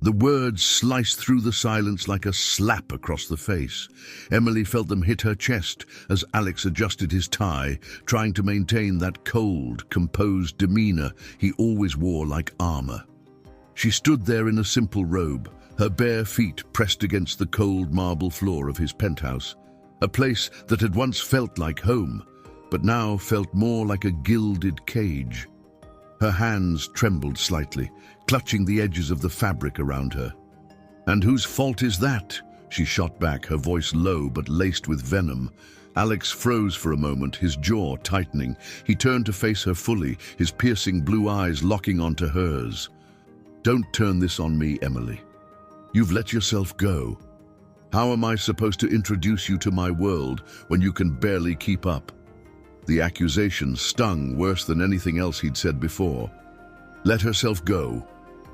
The words sliced through the silence like a slap across the face. Emily felt them hit her chest as Alex adjusted his tie, trying to maintain that cold, composed demeanor he always wore like armor. She stood there in a simple robe, her bare feet pressed against the cold marble floor of his penthouse, a place that had once felt like home, but now felt more like a gilded cage. Her hands trembled slightly, clutching the edges of the fabric around her. "And whose fault is that?" she shot back, her voice low but laced with venom. Alex froze for a moment, his jaw tightening. He turned to face her fully, his piercing blue eyes locking onto hers. "Don't turn this on me, Emily. You've let yourself go. How am I supposed to introduce you to my world when you can barely keep up?" The accusation stung worse than anything else he'd said before. Let herself go.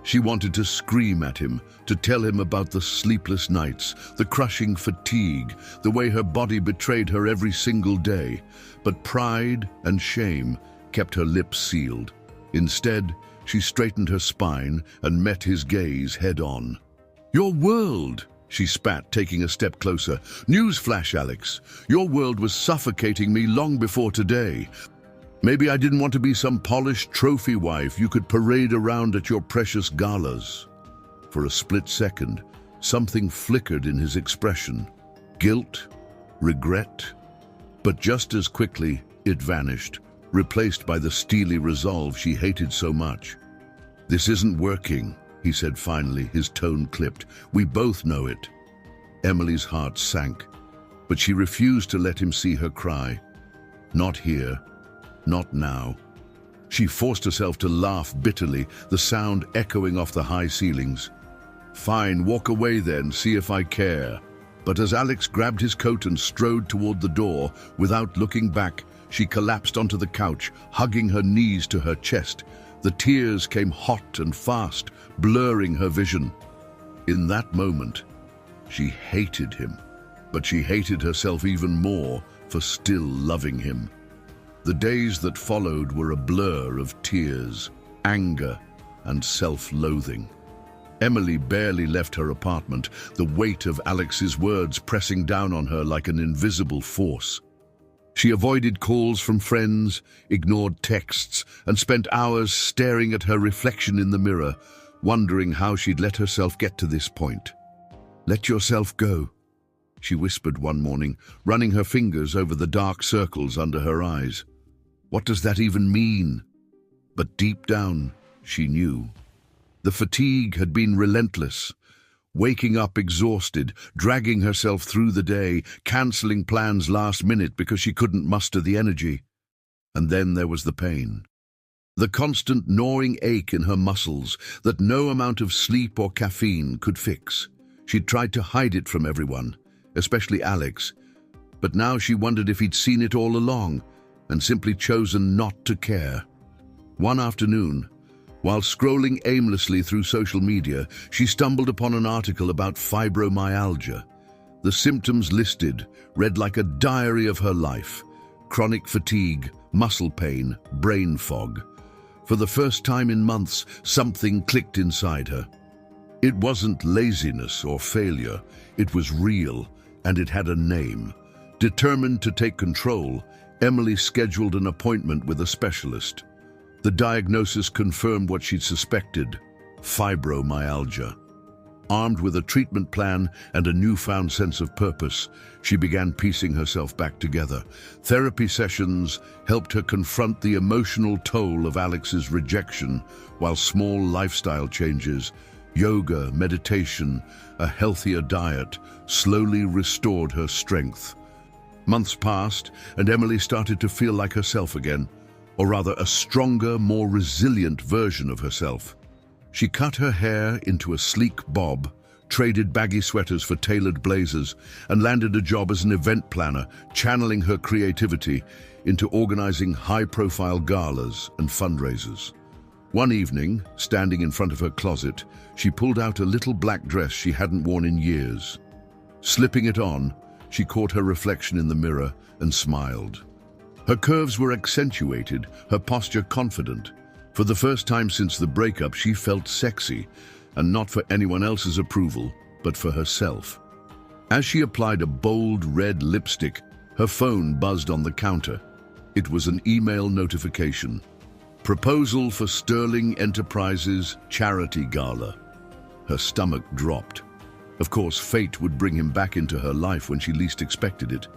She wanted to scream at him, to tell him about the sleepless nights, the crushing fatigue, the way her body betrayed her every single day. But pride and shame kept her lips sealed. Instead, she straightened her spine and met his gaze head-on. "Your world!" she spat, taking a step closer. "Newsflash, Alex. Your world was suffocating me long before today. Maybe I didn't want to be some polished trophy wife you could parade around at your precious galas." For a split second, something flickered in his expression. Guilt, regret. But just as quickly, it vanished, replaced by the steely resolve she hated so much. "This isn't working," he said finally, his tone clipped. "We both know it." Emily's heart sank, but she refused to let him see her cry. Not here. Not now. She forced herself to laugh bitterly, the sound echoing off the high ceilings. "Fine, walk away then, see if I care." But as Alex grabbed his coat and strode toward the door, without looking back, she collapsed onto the couch, hugging her knees to her chest. The tears came hot and fast, blurring her vision. In that moment, she hated him, but she hated herself even more for still loving him. The days that followed were a blur of tears, anger, and self-loathing. Emily barely left her apartment, the weight of Alex's words pressing down on her like an invisible force. She avoided calls from friends, ignored texts, and spent hours staring at her reflection in the mirror, wondering how she'd let herself get to this point. "Let yourself go," she whispered one morning, running her fingers over the dark circles under her eyes. What does that even mean? But deep down, she knew. The fatigue had been relentless. Waking up exhausted, dragging herself through the day, cancelling plans last minute because she couldn't muster the energy. And then there was the pain. The constant gnawing ache in her muscles that no amount of sleep or caffeine could fix. She'd tried to hide it from everyone, especially Alex, but now she wondered if he'd seen it all along and simply chosen not to care. One afternoon, while scrolling aimlessly through social media, she stumbled upon an article about fibromyalgia. The symptoms listed read like a diary of her life: chronic fatigue, muscle pain, brain fog. For the first time in months, something clicked inside her. It wasn't laziness or failure, it was real, and it had a name. Determined to take control, Emily scheduled an appointment with a specialist. The diagnosis confirmed what she'd suspected: fibromyalgia. Armed with a treatment plan and a newfound sense of purpose, she began piecing herself back together. Therapy sessions helped her confront the emotional toll of Alex's rejection, while small lifestyle changes, yoga, meditation, a healthier diet, slowly restored her strength. Months passed, and Emily started to feel like herself again, or rather a stronger, more resilient version of herself. She cut her hair into a sleek bob, traded baggy sweaters for tailored blazers, and landed a job as an event planner, channeling her creativity into organizing high-profile galas and fundraisers. One evening, standing in front of her closet, she pulled out a little black dress she hadn't worn in years. Slipping it on, she caught her reflection in the mirror and smiled. Her curves were accentuated, her posture confident. For the first time since the breakup, she felt sexy, and not for anyone else's approval, but for herself. As she applied a bold red lipstick, her phone buzzed on the counter. It was an email notification. Proposal for Sterling Enterprises Charity Gala. Her stomach dropped. Of course, fate would bring him back into her life when she least expected it.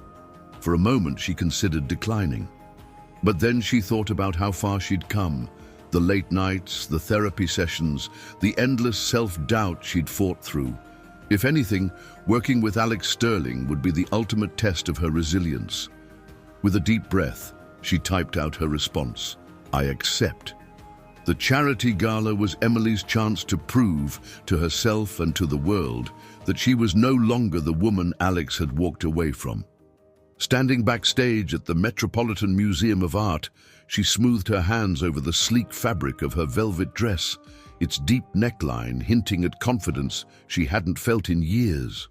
For a moment, she considered declining. But then she thought about how far she'd come, the late nights, the therapy sessions, the endless self-doubt she'd fought through. If anything, working with Alex Sterling would be the ultimate test of her resilience. With a deep breath, she typed out her response: "I accept." The charity gala was Emily's chance to prove to herself and to the world that she was no longer the woman Alex had walked away from. Standing backstage at the Metropolitan Museum of Art, she smoothed her hands over the sleek fabric of her velvet dress, its deep neckline hinting at confidence she hadn't felt in years.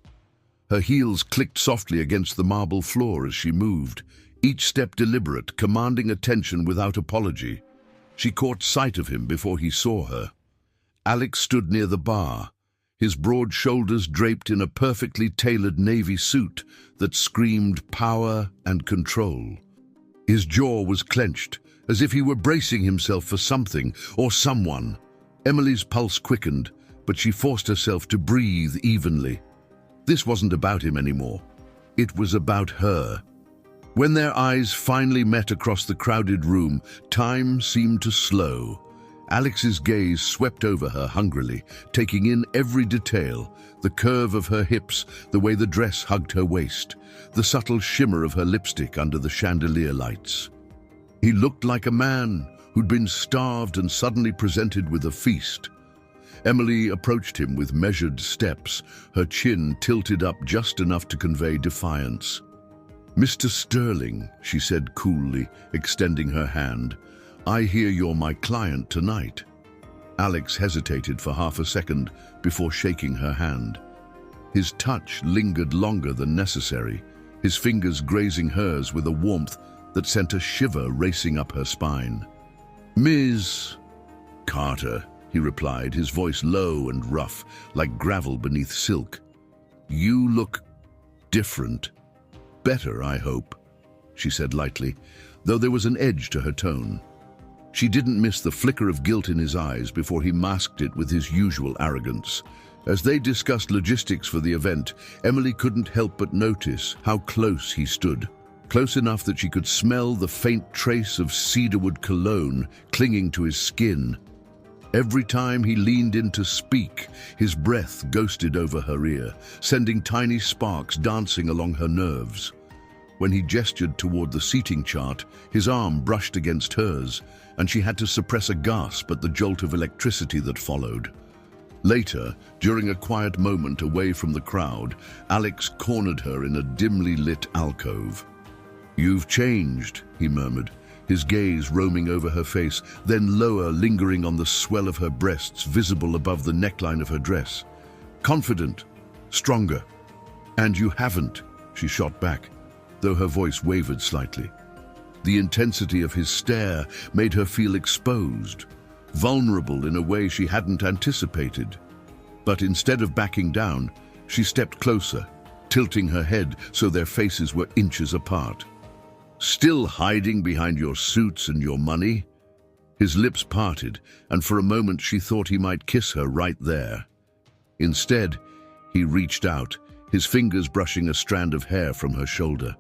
Her heels clicked softly against the marble floor as she moved, each step deliberate, commanding attention without apology. She caught sight of him before he saw her. Alex stood near the bar, his broad shoulders draped in a perfectly tailored navy suit that screamed power and control. His jaw was clenched, as if he were bracing himself for something or someone. Emily's pulse quickened, but she forced herself to breathe evenly. This wasn't about him anymore. It was about her. When their eyes finally met across the crowded room, time seemed to slow. Alex's gaze swept over her hungrily, taking in every detail: the curve of her hips, the way the dress hugged her waist, the subtle shimmer of her lipstick under the chandelier lights. He looked like a man who'd been starved and suddenly presented with a feast. Emily approached him with measured steps, her chin tilted up just enough to convey defiance. "Mr. Sterling," she said coolly, extending her hand, "I hear you're my client tonight." Alex hesitated for half a second before shaking her hand. His touch lingered longer than necessary, his fingers grazing hers with a warmth that sent a shiver racing up her spine. "Ms. Carter," he replied, his voice low and rough, like gravel beneath silk. "You look different. Better, I hope," she said lightly, though there was an edge to her tone. She didn't miss the flicker of guilt in his eyes before he masked it with his usual arrogance. As they discussed logistics for the event, Emily couldn't help but notice how close he stood. Close enough that she could smell the faint trace of cedarwood cologne clinging to his skin. Every time he leaned in to speak, his breath ghosted over her ear, sending tiny sparks dancing along her nerves. When he gestured toward the seating chart, his arm brushed against hers, and she had to suppress a gasp at the jolt of electricity that followed. Later, during a quiet moment away from the crowd, Alex cornered her in a dimly lit alcove. "You've changed," he murmured, his gaze roaming over her face, then lower, lingering on the swell of her breasts visible above the neckline of her dress. "Confident, stronger." "And you haven't," she shot back, though her voice wavered slightly. The intensity of his stare made her feel exposed, vulnerable in a way she hadn't anticipated. But instead of backing down, she stepped closer, tilting her head so their faces were inches apart. "Still hiding behind your suits and your money?" His lips parted, and for a moment she thought he might kiss her right there. Instead, he reached out, his fingers brushing a strand of hair from her shoulder.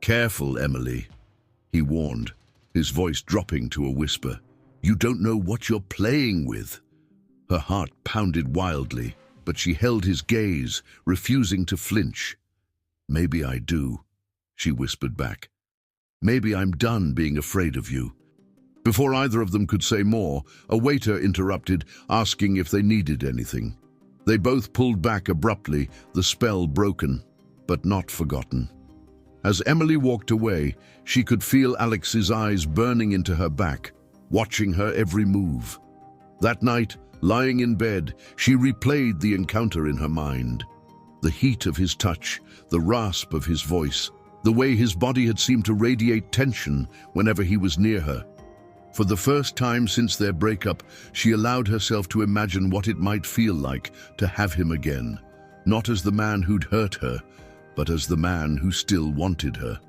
"Careful, Emily," he warned, his voice dropping to a whisper. "You don't know what you're playing with." Her heart pounded wildly, but she held his gaze, refusing to flinch. "Maybe I do," she whispered back. "Maybe I'm done being afraid of you." Before either of them could say more, a waiter interrupted, asking if they needed anything. They both pulled back abruptly, the spell broken, but not forgotten. As Emily walked away, she could feel Alex's eyes burning into her back, watching her every move. That night, lying in bed, she replayed the encounter in her mind. The heat of his touch, the rasp of his voice, the way his body had seemed to radiate tension whenever he was near her. For the first time since their breakup, she allowed herself to imagine what it might feel like to have him again, not as the man who'd hurt her, but as the man who still wanted her.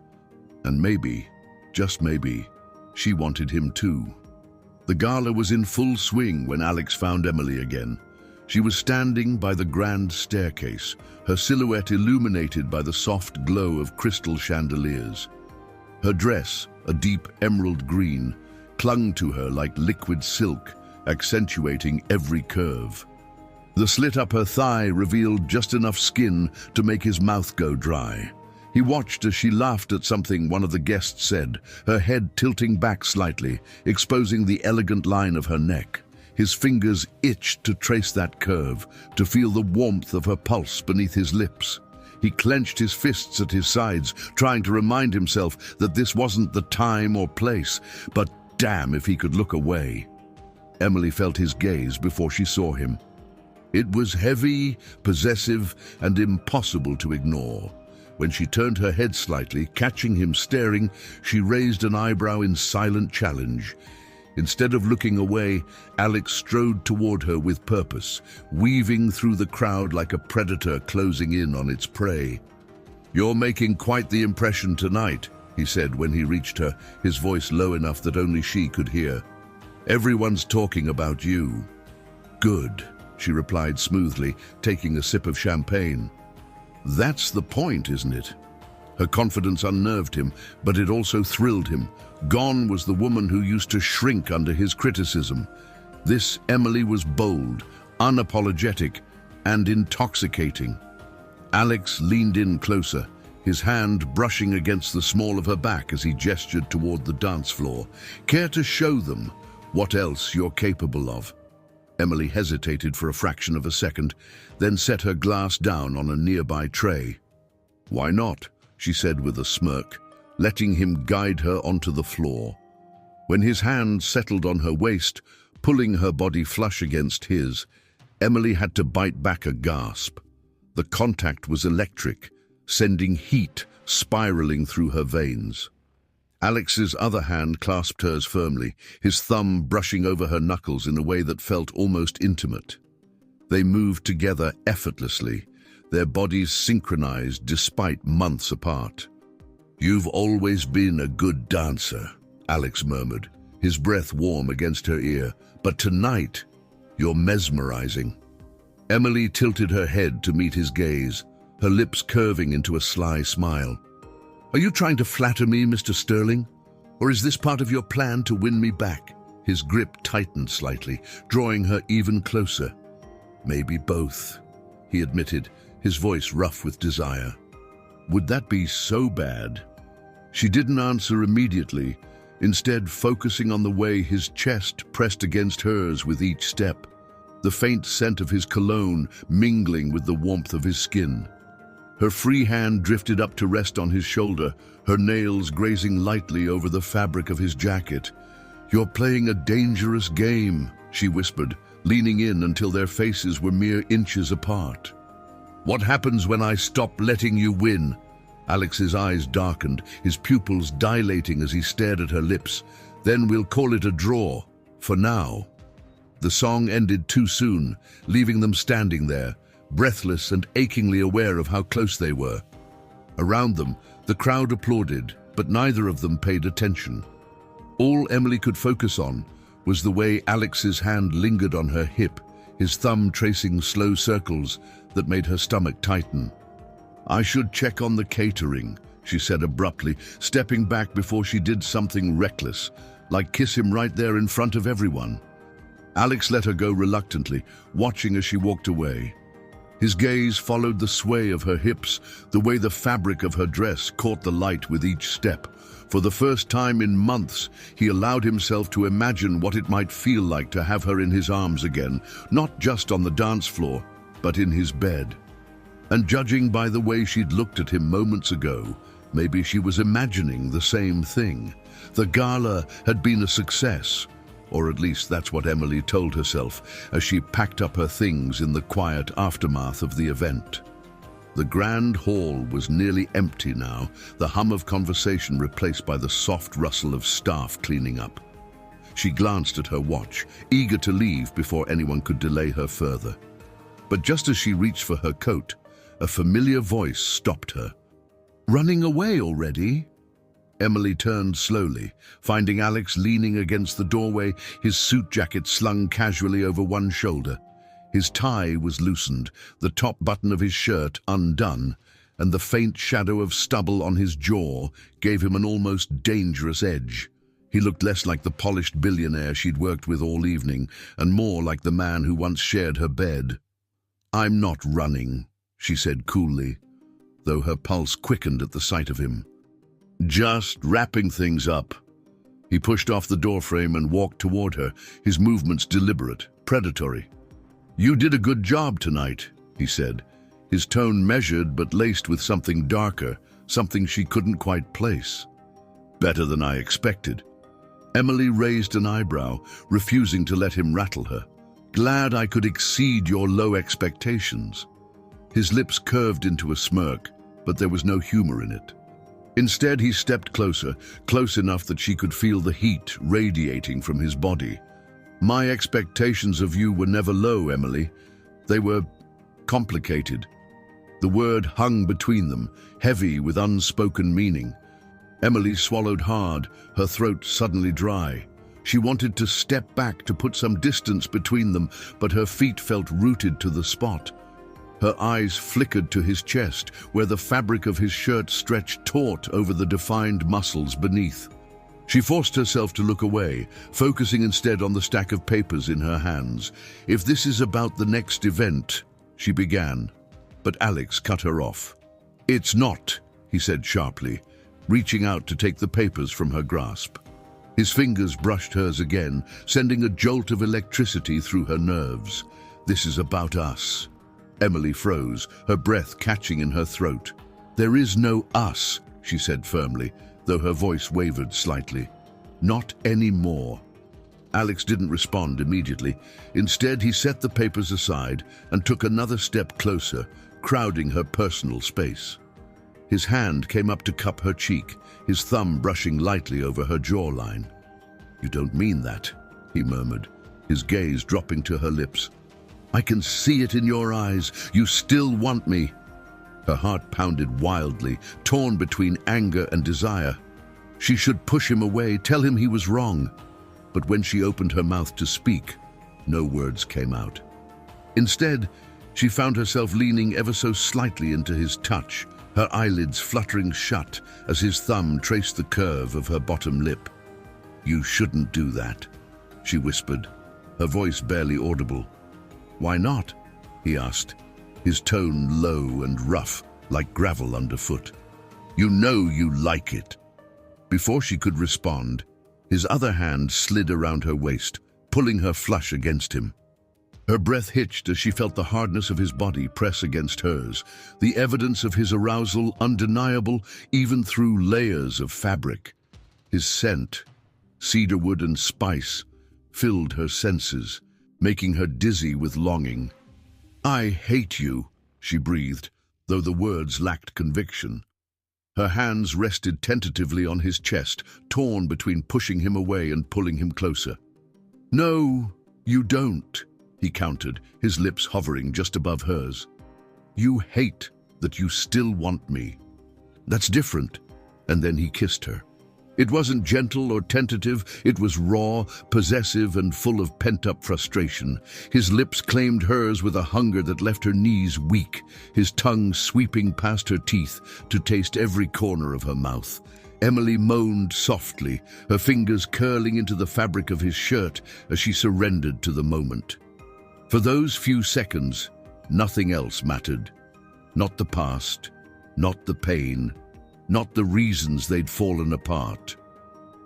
And maybe, just maybe, she wanted him too. The gala was in full swing when Alex found Emily again. She was standing by the grand staircase, her silhouette illuminated by the soft glow of crystal chandeliers. Her dress, a deep emerald green, clung to her like liquid silk, accentuating every curve. The slit up her thigh revealed just enough skin to make his mouth go dry. He watched as she laughed at something one of the guests said, her head tilting back slightly, exposing the elegant line of her neck. His fingers itched to trace that curve, to feel the warmth of her pulse beneath his lips. He clenched his fists at his sides, trying to remind himself that this wasn't the time or place, but damn if he could look away. Emily felt his gaze before she saw him. It was heavy, possessive, and impossible to ignore. When she turned her head slightly, catching him staring, she raised an eyebrow in silent challenge. Instead of looking away, Alex strode toward her with purpose, weaving through the crowd like a predator closing in on its prey. "You're making quite the impression tonight," he said when he reached her, his voice low enough that only she could hear. "Everyone's talking about you." "Good," she replied smoothly, taking a sip of champagne. "That's the point, isn't it?" Her confidence unnerved him, but it also thrilled him. Gone was the woman who used to shrink under his criticism. This Emily was bold, unapologetic, and intoxicating. Alex leaned in closer, his hand brushing against the small of her back as he gestured toward the dance floor. "Care to show them what else you're capable of?" Emily hesitated for a fraction of a second, then set her glass down on a nearby tray. "Why not?" she said with a smirk, letting him guide her onto the floor. When his hand settled on her waist, pulling her body flush against his, Emily had to bite back a gasp. The contact was electric, sending heat spiraling through her veins. Alex's other hand clasped hers firmly, his thumb brushing over her knuckles in a way that felt almost intimate. They moved together effortlessly, their bodies synchronized despite months apart. "You've always been a good dancer," Alex murmured, his breath warm against her ear. "But tonight, you're mesmerizing." Emily tilted her head to meet his gaze, her lips curving into a sly smile. "Are you trying to flatter me, Mr. Sterling? Or is this part of your plan to win me back?" His grip tightened slightly, drawing her even closer. "Maybe both," he admitted, his voice rough with desire. "Would that be so bad?" She didn't answer immediately, instead focusing on the way his chest pressed against hers with each step, the faint scent of his cologne mingling with the warmth of his skin. Her free hand drifted up to rest on his shoulder, her nails grazing lightly over the fabric of his jacket. "You're playing a dangerous game," she whispered, leaning in until their faces were mere inches apart. "What happens when I stop letting you win?" Alex's eyes darkened, his pupils dilating as he stared at her lips. "Then we'll call it a draw, for now." The song ended too soon, leaving them standing there, breathless and achingly aware of how close they were. Around them, the crowd applauded, but neither of them paid attention. All Emily could focus on was the way Alex's hand lingered on her hip, his thumb tracing slow circles that made her stomach tighten. "I should check on the catering," she said abruptly, stepping back before she did something reckless, like kiss him right there in front of everyone. Alex let her go reluctantly, watching as she walked away. His gaze followed the sway of her hips, the way the fabric of her dress caught the light with each step. For the first time in months, he allowed himself to imagine what it might feel like to have her in his arms again, not just on the dance floor, but in his bed. And judging by the way she'd looked at him moments ago, maybe she was imagining the same thing. The gala had been a success, or at least that's what Emily told herself as she packed up her things in the quiet aftermath of the event. The grand hall was nearly empty now, the hum of conversation replaced by the soft rustle of staff cleaning up. She glanced at her watch, eager to leave before anyone could delay her further. But just as she reached for her coat, a familiar voice stopped her. "Running away already?" Emily turned slowly, finding Alex leaning against the doorway, his suit jacket slung casually over one shoulder. His tie was loosened, the top button of his shirt undone, and the faint shadow of stubble on his jaw gave him an almost dangerous edge. He looked less like the polished billionaire she'd worked with all evening, and more like the man who once shared her bed. "I'm not running," she said coolly, though her pulse quickened at the sight of him. "Just wrapping things up." He pushed off the doorframe and walked toward her, his movements deliberate, predatory. "You did a good job tonight," he said, his tone measured but laced with something darker, something she couldn't quite place. "Better than I expected." Emily raised an eyebrow, refusing to let him rattle her. "Glad I could exceed your low expectations." His lips curved into a smirk, but there was no humor in it. Instead, he stepped closer, close enough that she could feel the heat radiating from his body. "My expectations of you were never low, Emily. They were complicated." The word hung between them, heavy with unspoken meaning. Emily swallowed hard, her throat suddenly dry. She wanted to step back to put some distance between them, but her feet felt rooted to the spot. Her eyes flickered to his chest, where the fabric of his shirt stretched taut over the defined muscles beneath. She forced herself to look away, focusing instead on the stack of papers in her hands. "If this is about the next event," she began, but Alex cut her off. "It's not," he said sharply, reaching out to take the papers from her grasp. His fingers brushed hers again, sending a jolt of electricity through her nerves. "This is about us." Emily froze, her breath catching in her throat. "There is no us," she said firmly, though her voice wavered slightly. "Not anymore." Alex didn't respond immediately. Instead, he set the papers aside and took another step closer, crowding her personal space. His hand came up to cup her cheek, his thumb brushing lightly over her jawline. "You don't mean that," he murmured, his gaze dropping to her lips. "I can see it in your eyes. You still want me." Her heart pounded wildly, torn between anger and desire. She should push him away, tell him he was wrong. But when she opened her mouth to speak, no words came out. Instead, she found herself leaning ever so slightly into his touch, her eyelids fluttering shut as his thumb traced the curve of her bottom lip. "You shouldn't do that," she whispered, her voice barely audible. "Why not?" he asked, his tone low and rough, like gravel underfoot. "You know you like it." Before she could respond, his other hand slid around her waist, pulling her flush against him. Her breath hitched as she felt the hardness of his body press against hers, the evidence of his arousal undeniable even through layers of fabric. His scent, cedarwood and spice, filled her senses, making her dizzy with longing. "I hate you," she breathed, though the words lacked conviction. Her hands rested tentatively on his chest, torn between pushing him away and pulling him closer. "No, you don't," he countered, his lips hovering just above hers. "You hate that you still want me. That's different." And then he kissed her. It wasn't gentle or tentative, it was raw, possessive, and full of pent-up frustration. His lips claimed hers with a hunger that left her knees weak, his tongue sweeping past her teeth to taste every corner of her mouth. Emily moaned softly, her fingers curling into the fabric of his shirt as she surrendered to the moment. For those few seconds, nothing else mattered. Not the past, not the pain, not the reasons they'd fallen apart.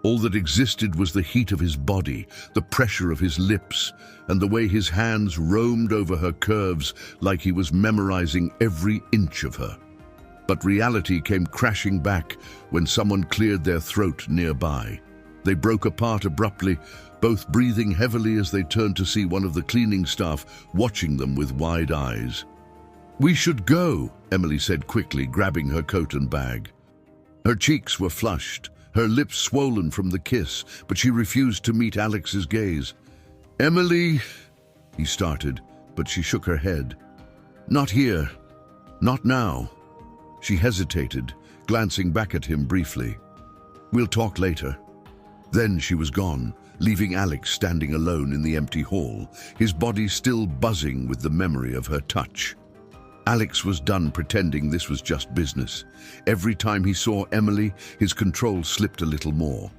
All that existed was the heat of his body, the pressure of his lips, and the way his hands roamed over her curves like he was memorizing every inch of her. But reality came crashing back when someone cleared their throat nearby. They broke apart abruptly, both breathing heavily as they turned to see one of the cleaning staff watching them with wide eyes. "We should go," Emily said quickly, grabbing her coat and bag. Her cheeks were flushed, her lips swollen from the kiss, but she refused to meet Alex's gaze. "Emily," he started, but she shook her head. "Not here. Not now." She hesitated, glancing back at him briefly. "We'll talk later." Then she was gone, leaving Alex standing alone in the empty hall, his body still buzzing with the memory of her touch. Alex was done pretending this was just business. Every time he saw Emily, his control slipped a little more.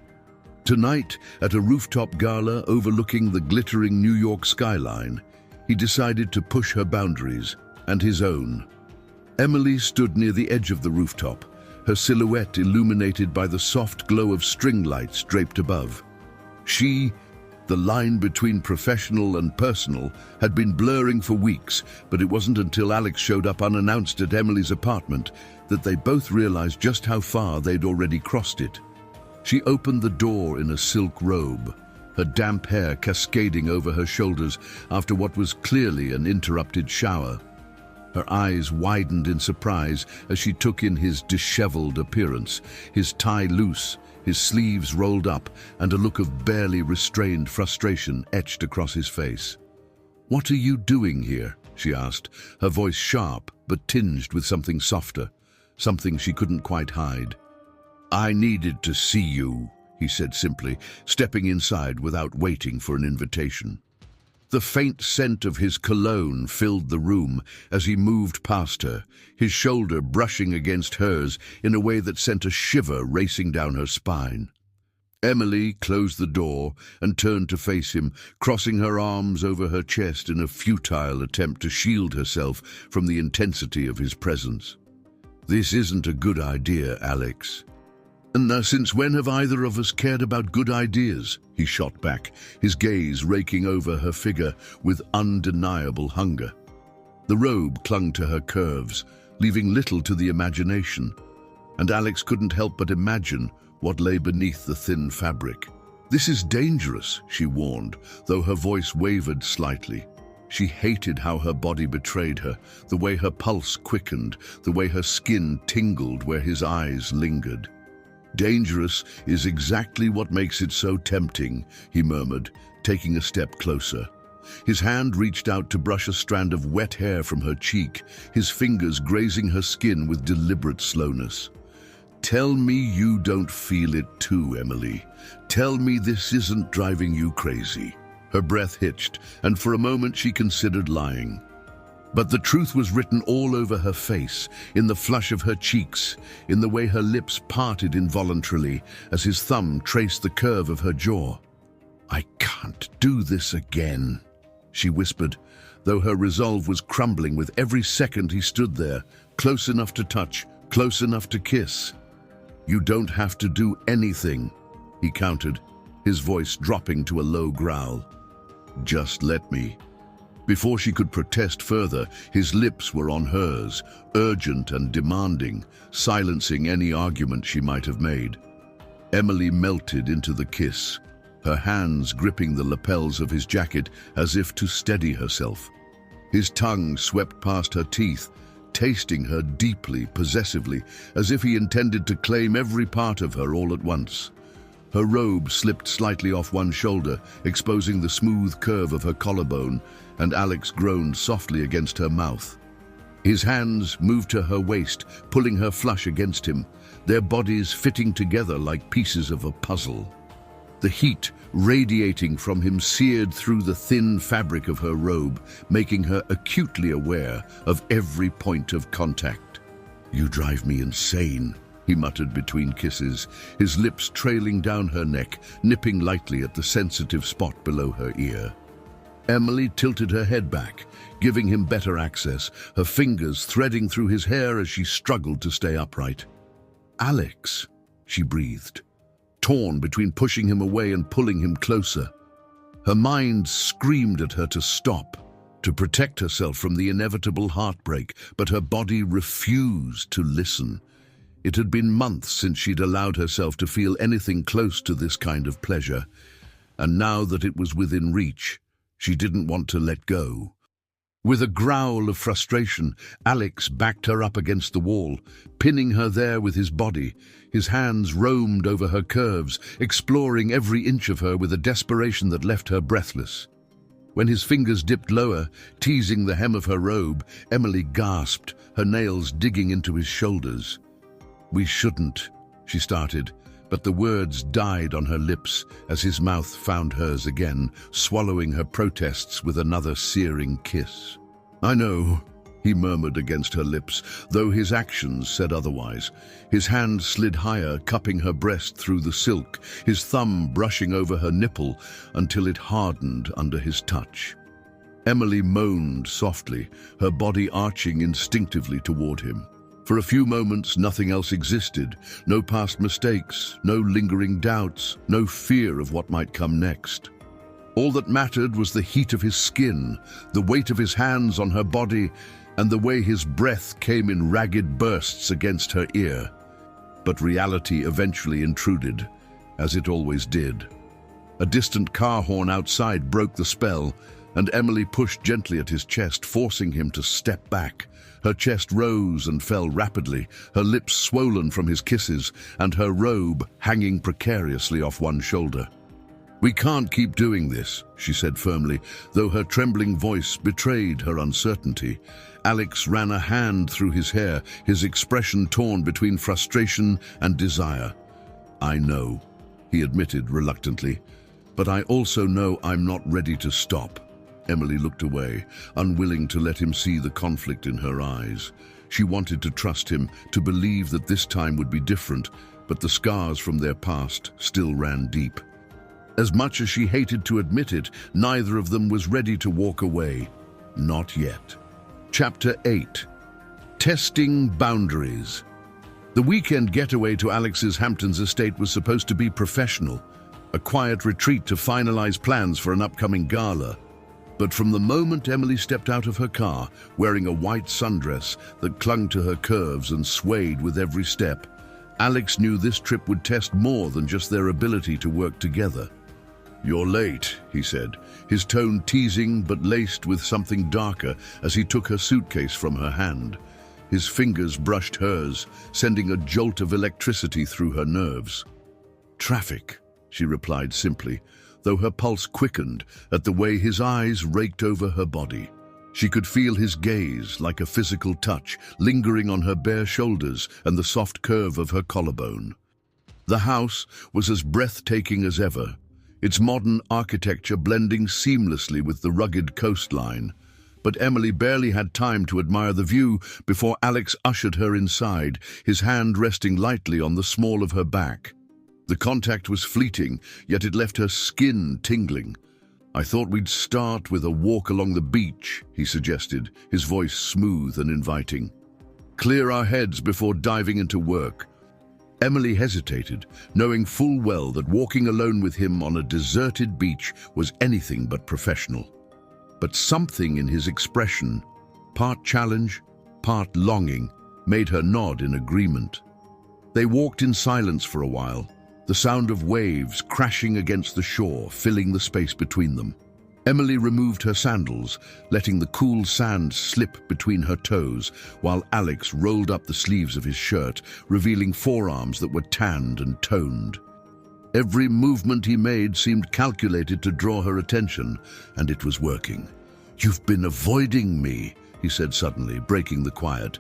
Tonight, at a rooftop gala overlooking the glittering New York skyline, he decided to push her boundaries and his own. Emily stood near the edge of the rooftop, her silhouette illuminated by the soft glow of string lights draped above. The line between professional and personal had been blurring for weeks, but it wasn't until Alex showed up unannounced at Emily's apartment that they both realized just how far they'd already crossed it. She opened the door in a silk robe, her damp hair cascading over her shoulders after what was clearly an interrupted shower. Her eyes widened in surprise as she took in his disheveled appearance, his tie loose, his sleeves rolled up, and a look of barely restrained frustration etched across his face. "What are you doing here?" she asked, her voice sharp but tinged with something softer, something she couldn't quite hide. "I needed to see you," he said simply, stepping inside without waiting for an invitation. The faint scent of his cologne filled the room as he moved past her, his shoulder brushing against hers in a way that sent a shiver racing down her spine. Emily closed the door and turned to face him, crossing her arms over her chest in a futile attempt to shield herself from the intensity of his presence. "This isn't a good idea, Alex." "And since when have either of us cared about good ideas?" he shot back, his gaze raking over her figure with undeniable hunger. The robe clung to her curves, leaving little to the imagination, and Alex couldn't help but imagine what lay beneath the thin fabric. "This is dangerous," she warned, though her voice wavered slightly. She hated how her body betrayed her, the way her pulse quickened, the way her skin tingled where his eyes lingered. "Dangerous is exactly what makes it so tempting," he murmured, taking a step closer. His hand reached out to brush a strand of wet hair from her cheek, his fingers grazing her skin with deliberate slowness. "Tell me you don't feel it too, Emily. Tell me this isn't driving you crazy." Her breath hitched, and for a moment she considered lying. But the truth was written all over her face, in the flush of her cheeks, in the way her lips parted involuntarily as his thumb traced the curve of her jaw. "I can't do this again," she whispered, though her resolve was crumbling with every second he stood there, close enough to touch, close enough to kiss. "You don't have to do anything," he countered, his voice dropping to a low growl. "Just let me." Before she could protest further, his lips were on hers, urgent and demanding, silencing any argument she might have made. Emily melted into the kiss, her hands gripping the lapels of his jacket as if to steady herself. His tongue swept past her teeth, tasting her deeply, possessively, as if he intended to claim every part of her all at once. Her robe slipped slightly off one shoulder, exposing the smooth curve of her collarbone, and Alex groaned softly against her mouth. His hands moved to her waist, pulling her flush against him, their bodies fitting together like pieces of a puzzle. The heat radiating from him seared through the thin fabric of her robe, making her acutely aware of every point of contact. "You drive me insane," he muttered between kisses, his lips trailing down her neck, nipping lightly at the sensitive spot below her ear. Emily tilted her head back, giving him better access, her fingers threading through his hair as she struggled to stay upright. "Alex," she breathed, torn between pushing him away and pulling him closer. Her mind screamed at her to stop, to protect herself from the inevitable heartbreak, but her body refused to listen. It had been months since she'd allowed herself to feel anything close to this kind of pleasure, and now that it was within reach, she didn't want to let go. With a growl of frustration, Alex backed her up against the wall, pinning her there with his body. His hands roamed over her curves, exploring every inch of her with a desperation that left her breathless. When his fingers dipped lower, teasing the hem of her robe, Emily gasped, her nails digging into his shoulders. "We shouldn't," she started, but the words died on her lips as his mouth found hers again, swallowing her protests with another searing kiss. "I know," he murmured against her lips, though his actions said otherwise. His hand slid higher, cupping her breast through the silk, his thumb brushing over her nipple until it hardened under his touch. Emily moaned softly, her body arching instinctively toward him. For a few moments, nothing else existed. No past mistakes, no lingering doubts, no fear of what might come next. All that mattered was the heat of his skin, the weight of his hands on her body, and the way his breath came in ragged bursts against her ear. But reality eventually intruded, as it always did. A distant car horn outside broke the spell, and Emily pushed gently at his chest, forcing him to step back. Her chest rose and fell rapidly, her lips swollen from his kisses, and her robe hanging precariously off one shoulder. "We can't keep doing this," she said firmly, though her trembling voice betrayed her uncertainty. Alex ran a hand through his hair, his expression torn between frustration and desire. "I know," he admitted reluctantly, "but I also know I'm not ready to stop." Emily looked away, unwilling to let him see the conflict in her eyes. She wanted to trust him, to believe that this time would be different, but the scars from their past still ran deep. As much as she hated to admit it, neither of them was ready to walk away. Not yet. Chapter 8. Testing Boundaries. The weekend getaway to Alex's Hamptons estate was supposed to be professional, a quiet retreat to finalize plans for an upcoming gala. But from the moment Emily stepped out of her car, wearing a white sundress that clung to her curves and swayed with every step, Alex knew this trip would test more than just their ability to work together. "You're late," he said, his tone teasing but laced with something darker as he took her suitcase from her hand. His fingers brushed hers, sending a jolt of electricity through her nerves. "Traffic," she replied simply, though her pulse quickened at the way his eyes raked over her body. She could feel his gaze, like a physical touch, lingering on her bare shoulders and the soft curve of her collarbone. The house was as breathtaking as ever, its modern architecture blending seamlessly with the rugged coastline. But Emily barely had time to admire the view before Alex ushered her inside, his hand resting lightly on the small of her back. The contact was fleeting, yet it left her skin tingling. "I thought we'd start with a walk along the beach," he suggested, his voice smooth and inviting. "Clear our heads before diving into work." Emily hesitated, knowing full well that walking alone with him on a deserted beach was anything but professional. But something in his expression, part challenge, part longing, made her nod in agreement. They walked in silence for a while, the sound of waves crashing against the shore filling the space between them. Emily removed her sandals, letting the cool sand slip between her toes, while Alex rolled up the sleeves of his shirt, revealing forearms that were tanned and toned. Every movement he made seemed calculated to draw her attention, and it was working. "You've been avoiding me," he said suddenly, breaking the quiet.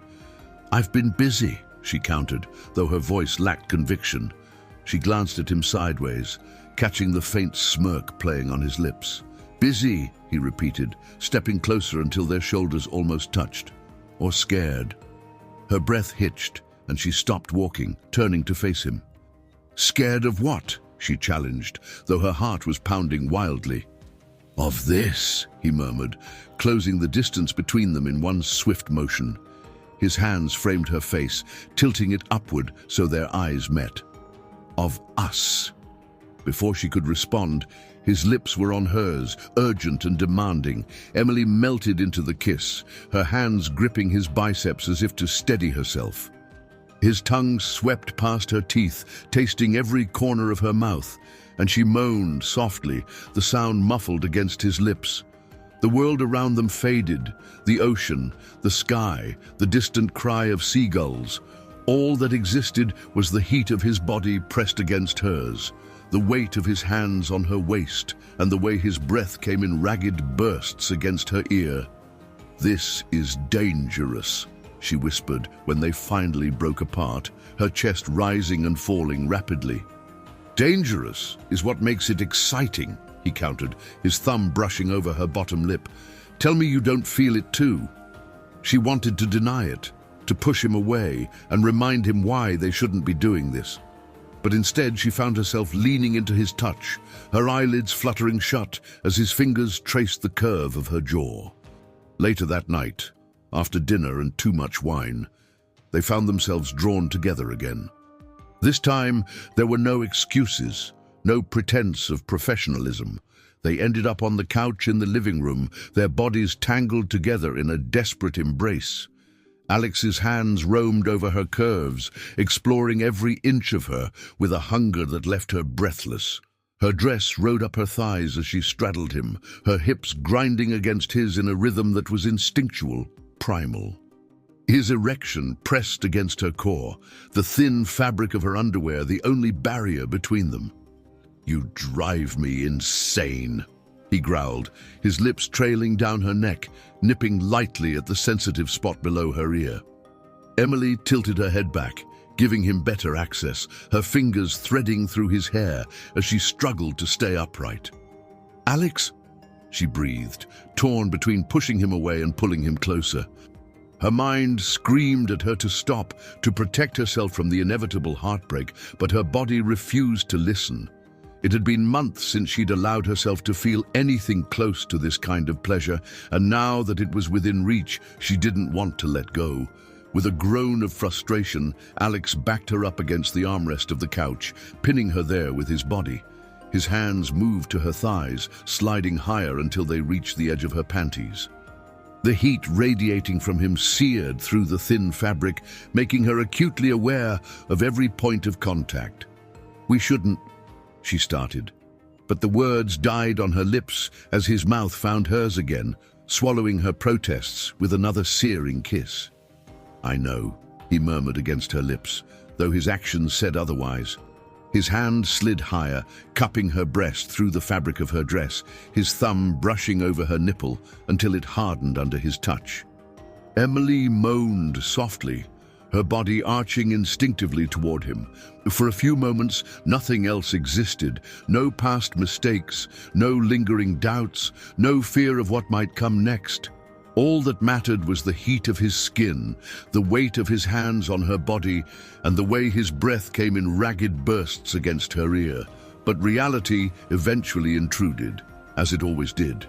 "I've been busy," she countered, though her voice lacked conviction. She glanced at him sideways, catching the faint smirk playing on his lips. "Busy," he repeated, stepping closer until their shoulders almost touched. "Or scared?" Her breath hitched, and she stopped walking, turning to face him. "Scared of what?" she challenged, though her heart was pounding wildly. "Of this," he murmured, closing the distance between them in one swift motion. His hands framed her face, tilting it upward so their eyes met. "Of us." Before she could respond, his lips were on hers, urgent and demanding. Emily melted into the kiss, her hands gripping his biceps as if to steady herself. His tongue swept past her teeth, tasting every corner of her mouth, and she moaned softly, the sound muffled against his lips. The world around them faded, the ocean, the sky, the distant cry of seagulls. All that existed was the heat of his body pressed against hers, the weight of his hands on her waist, and the way his breath came in ragged bursts against her ear. "This is dangerous," she whispered when they finally broke apart, her chest rising and falling rapidly. "Dangerous is what makes it exciting," he countered, his thumb brushing over her bottom lip. "Tell me you don't feel it too." She wanted to deny it, to push him away and remind him why they shouldn't be doing this. But instead she found herself leaning into his touch, her eyelids fluttering shut as his fingers traced the curve of her jaw. Later that night, after dinner and too much wine, they found themselves drawn together again. This time, there were no excuses, no pretense of professionalism. They ended up on the couch in the living room, their bodies tangled together in a desperate embrace. Alex's hands roamed over her curves, exploring every inch of her with a hunger that left her breathless. Her dress rode up her thighs as she straddled him, her hips grinding against his in a rhythm that was instinctual, primal. His erection pressed against her core, the thin fabric of her underwear the only barrier between them. "You drive me insane," he growled, his lips trailing down her neck, nipping lightly at the sensitive spot below her ear. Emily tilted her head back, giving him better access, her fingers threading through his hair as she struggled to stay upright. "Alex," she breathed, torn between pushing him away and pulling him closer. Her mind screamed at her to stop, to protect herself from the inevitable heartbreak, but her body refused to listen. It had been months since she'd allowed herself to feel anything close to this kind of pleasure, and now that it was within reach, she didn't want to let go. With a groan of frustration, Alex backed her up against the armrest of the couch, pinning her there with his body. His hands moved to her thighs, sliding higher until they reached the edge of her panties. The heat radiating from him seared through the thin fabric, making her acutely aware of every point of contact. "We shouldn't," she started, but the words died on her lips as his mouth found hers again, swallowing her protests with another searing kiss. "I know," he murmured against her lips, though his actions said otherwise. His hand slid higher, cupping her breast through the fabric of her dress, his thumb brushing over her nipple until it hardened under his touch. Emily moaned softly, her body arching instinctively toward him. For a few moments, nothing else existed, no past mistakes, no lingering doubts, no fear of what might come next. All that mattered was the heat of his skin, the weight of his hands on her body, and the way his breath came in ragged bursts against her ear. But reality eventually intruded, as it always did.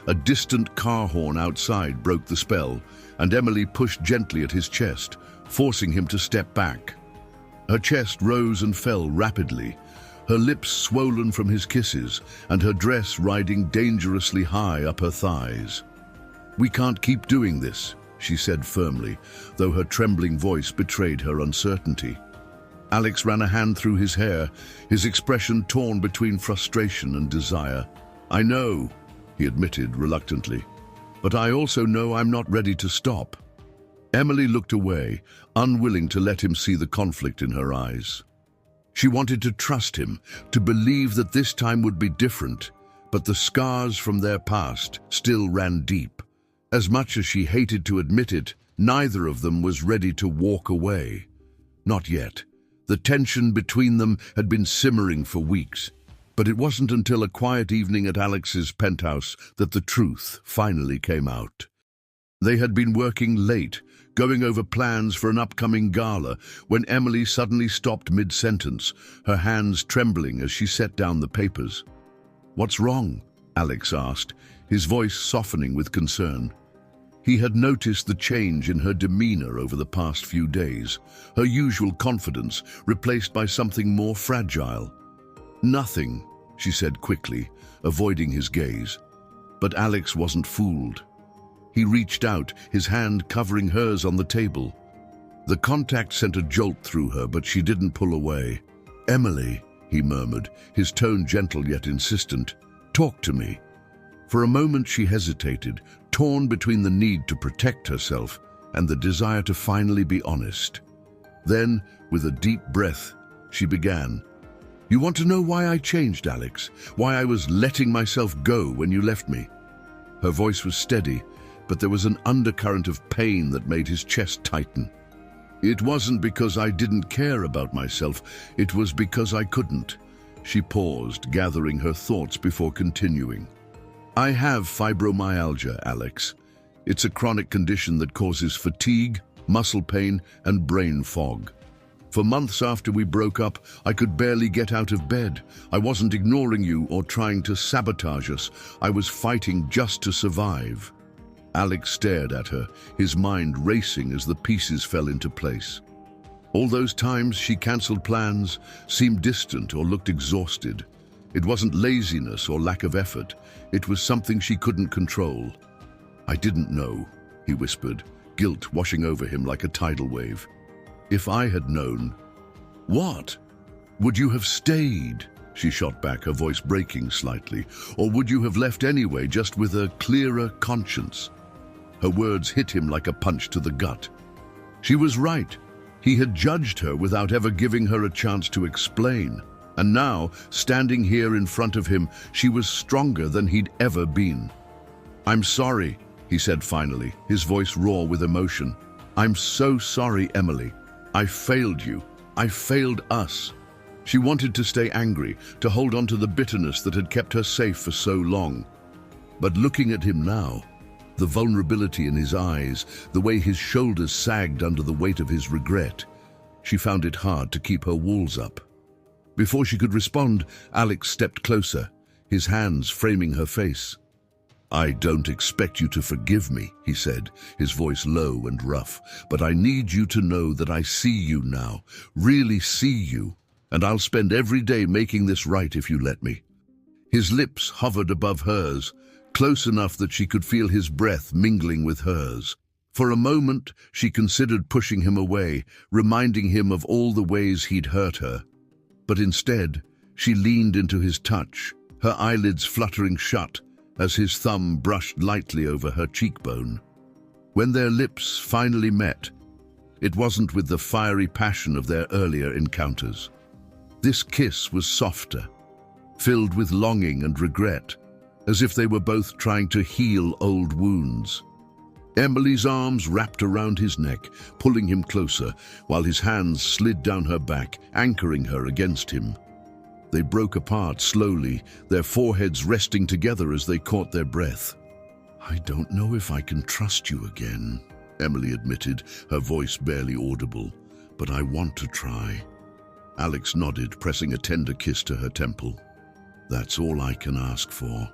A distant car horn outside broke the spell, and Emily pushed gently at his chest, forcing him to step back. Her chest rose and fell rapidly, her lips swollen from his kisses, and her dress riding dangerously high up her thighs. "We can't keep doing this," she said firmly, though her trembling voice betrayed her uncertainty. Alex ran a hand through his hair, his expression torn between frustration and desire. "I know," he admitted reluctantly, "but I also know I'm not ready to stop." Emily looked away, unwilling to let him see the conflict in her eyes. She wanted to trust him, to believe that this time would be different, but the scars from their past still ran deep. As much as she hated to admit it, neither of them was ready to walk away. Not yet. The tension between them had been simmering for weeks, but it wasn't until a quiet evening at Alex's penthouse that the truth finally came out. They had been working late, going over plans for an upcoming gala, when Emily suddenly stopped mid-sentence, her hands trembling as she set down the papers. "What's wrong?" Alex asked, his voice softening with concern. He had noticed the change in her demeanor over the past few days, her usual confidence replaced by something more fragile. "Nothing," she said quickly, avoiding his gaze. But Alex wasn't fooled. He reached out, his hand covering hers on the table. The contact sent a jolt through her, but she didn't pull away. "Emily," he murmured, his tone gentle yet insistent, "talk to me." For a moment she hesitated, torn between the need to protect herself and the desire to finally be honest. Then, with a deep breath, she began. "You want to know why I changed, Alex? Why I was letting myself go when you left me?" Her voice was steady, but there was an undercurrent of pain that made his chest tighten. "It wasn't because I didn't care about myself, it was because I couldn't." She paused, gathering her thoughts before continuing. "I have fibromyalgia, Alex. It's a chronic condition that causes fatigue, muscle pain, and brain fog. For months after we broke up, I could barely get out of bed. I wasn't ignoring you or trying to sabotage us. I was fighting just to survive." Alex stared at her, his mind racing as the pieces fell into place. All those times she cancelled plans, seemed distant or looked exhausted. It wasn't laziness or lack of effort. It was something she couldn't control. "I didn't know," he whispered, guilt washing over him like a tidal wave. "If I had known..." "What? Would you have stayed?" she shot back, her voice breaking slightly. "Or would you have left anyway, just with a clearer conscience?" Her words hit him like a punch to the gut. She was right. He had judged her without ever giving her a chance to explain. And now, standing here in front of him, she was stronger than he'd ever been. "I'm sorry," he said finally, his voice raw with emotion. "I'm so sorry, Emily. I failed you. I failed us." She wanted to stay angry, to hold on to the bitterness that had kept her safe for so long. But looking at him now, the vulnerability in his eyes, the way his shoulders sagged under the weight of his regret, she found it hard to keep her walls up. Before she could respond, Alex stepped closer, his hands framing her face. "I don't expect you to forgive me," he said, his voice low and rough, "but I need you to know that I see you now, really see you, and I'll spend every day making this right if you let me." His lips hovered above hers, close enough that she could feel his breath mingling with hers. For a moment, she considered pushing him away, reminding him of all the ways he'd hurt her. But instead, she leaned into his touch, her eyelids fluttering shut as his thumb brushed lightly over her cheekbone. When their lips finally met, it wasn't with the fiery passion of their earlier encounters. This kiss was softer, filled with longing and regret, as if they were both trying to heal old wounds. Emily's arms wrapped around his neck, pulling him closer, while his hands slid down her back, anchoring her against him. They broke apart slowly, their foreheads resting together as they caught their breath. "I don't know if I can trust you again," Emily admitted, her voice barely audible, "but I want to try." Alex nodded, pressing a tender kiss to her temple. "That's all I can ask for."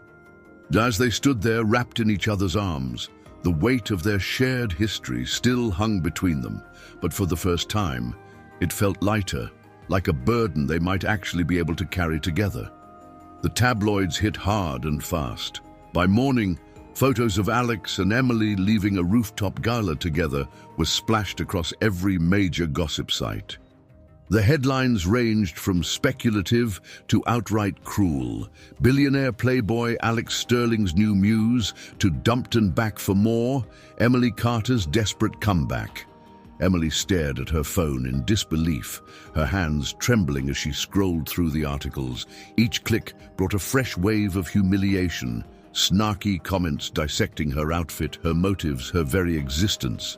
As they stood there, wrapped in each other's arms, the weight of their shared history still hung between them, but for the first time, it felt lighter, like a burden they might actually be able to carry together. The tabloids hit hard and fast. By morning, photos of Alex and Emily leaving a rooftop gala together were splashed across every major gossip site. The headlines ranged from speculative to outright cruel. Billionaire playboy Alex Sterling's new muse to dumped and back for more, Emily Carter's desperate comeback. Emily stared at her phone in disbelief, her hands trembling as she scrolled through the articles. Each click brought a fresh wave of humiliation, snarky comments dissecting her outfit, her motives, her very existence.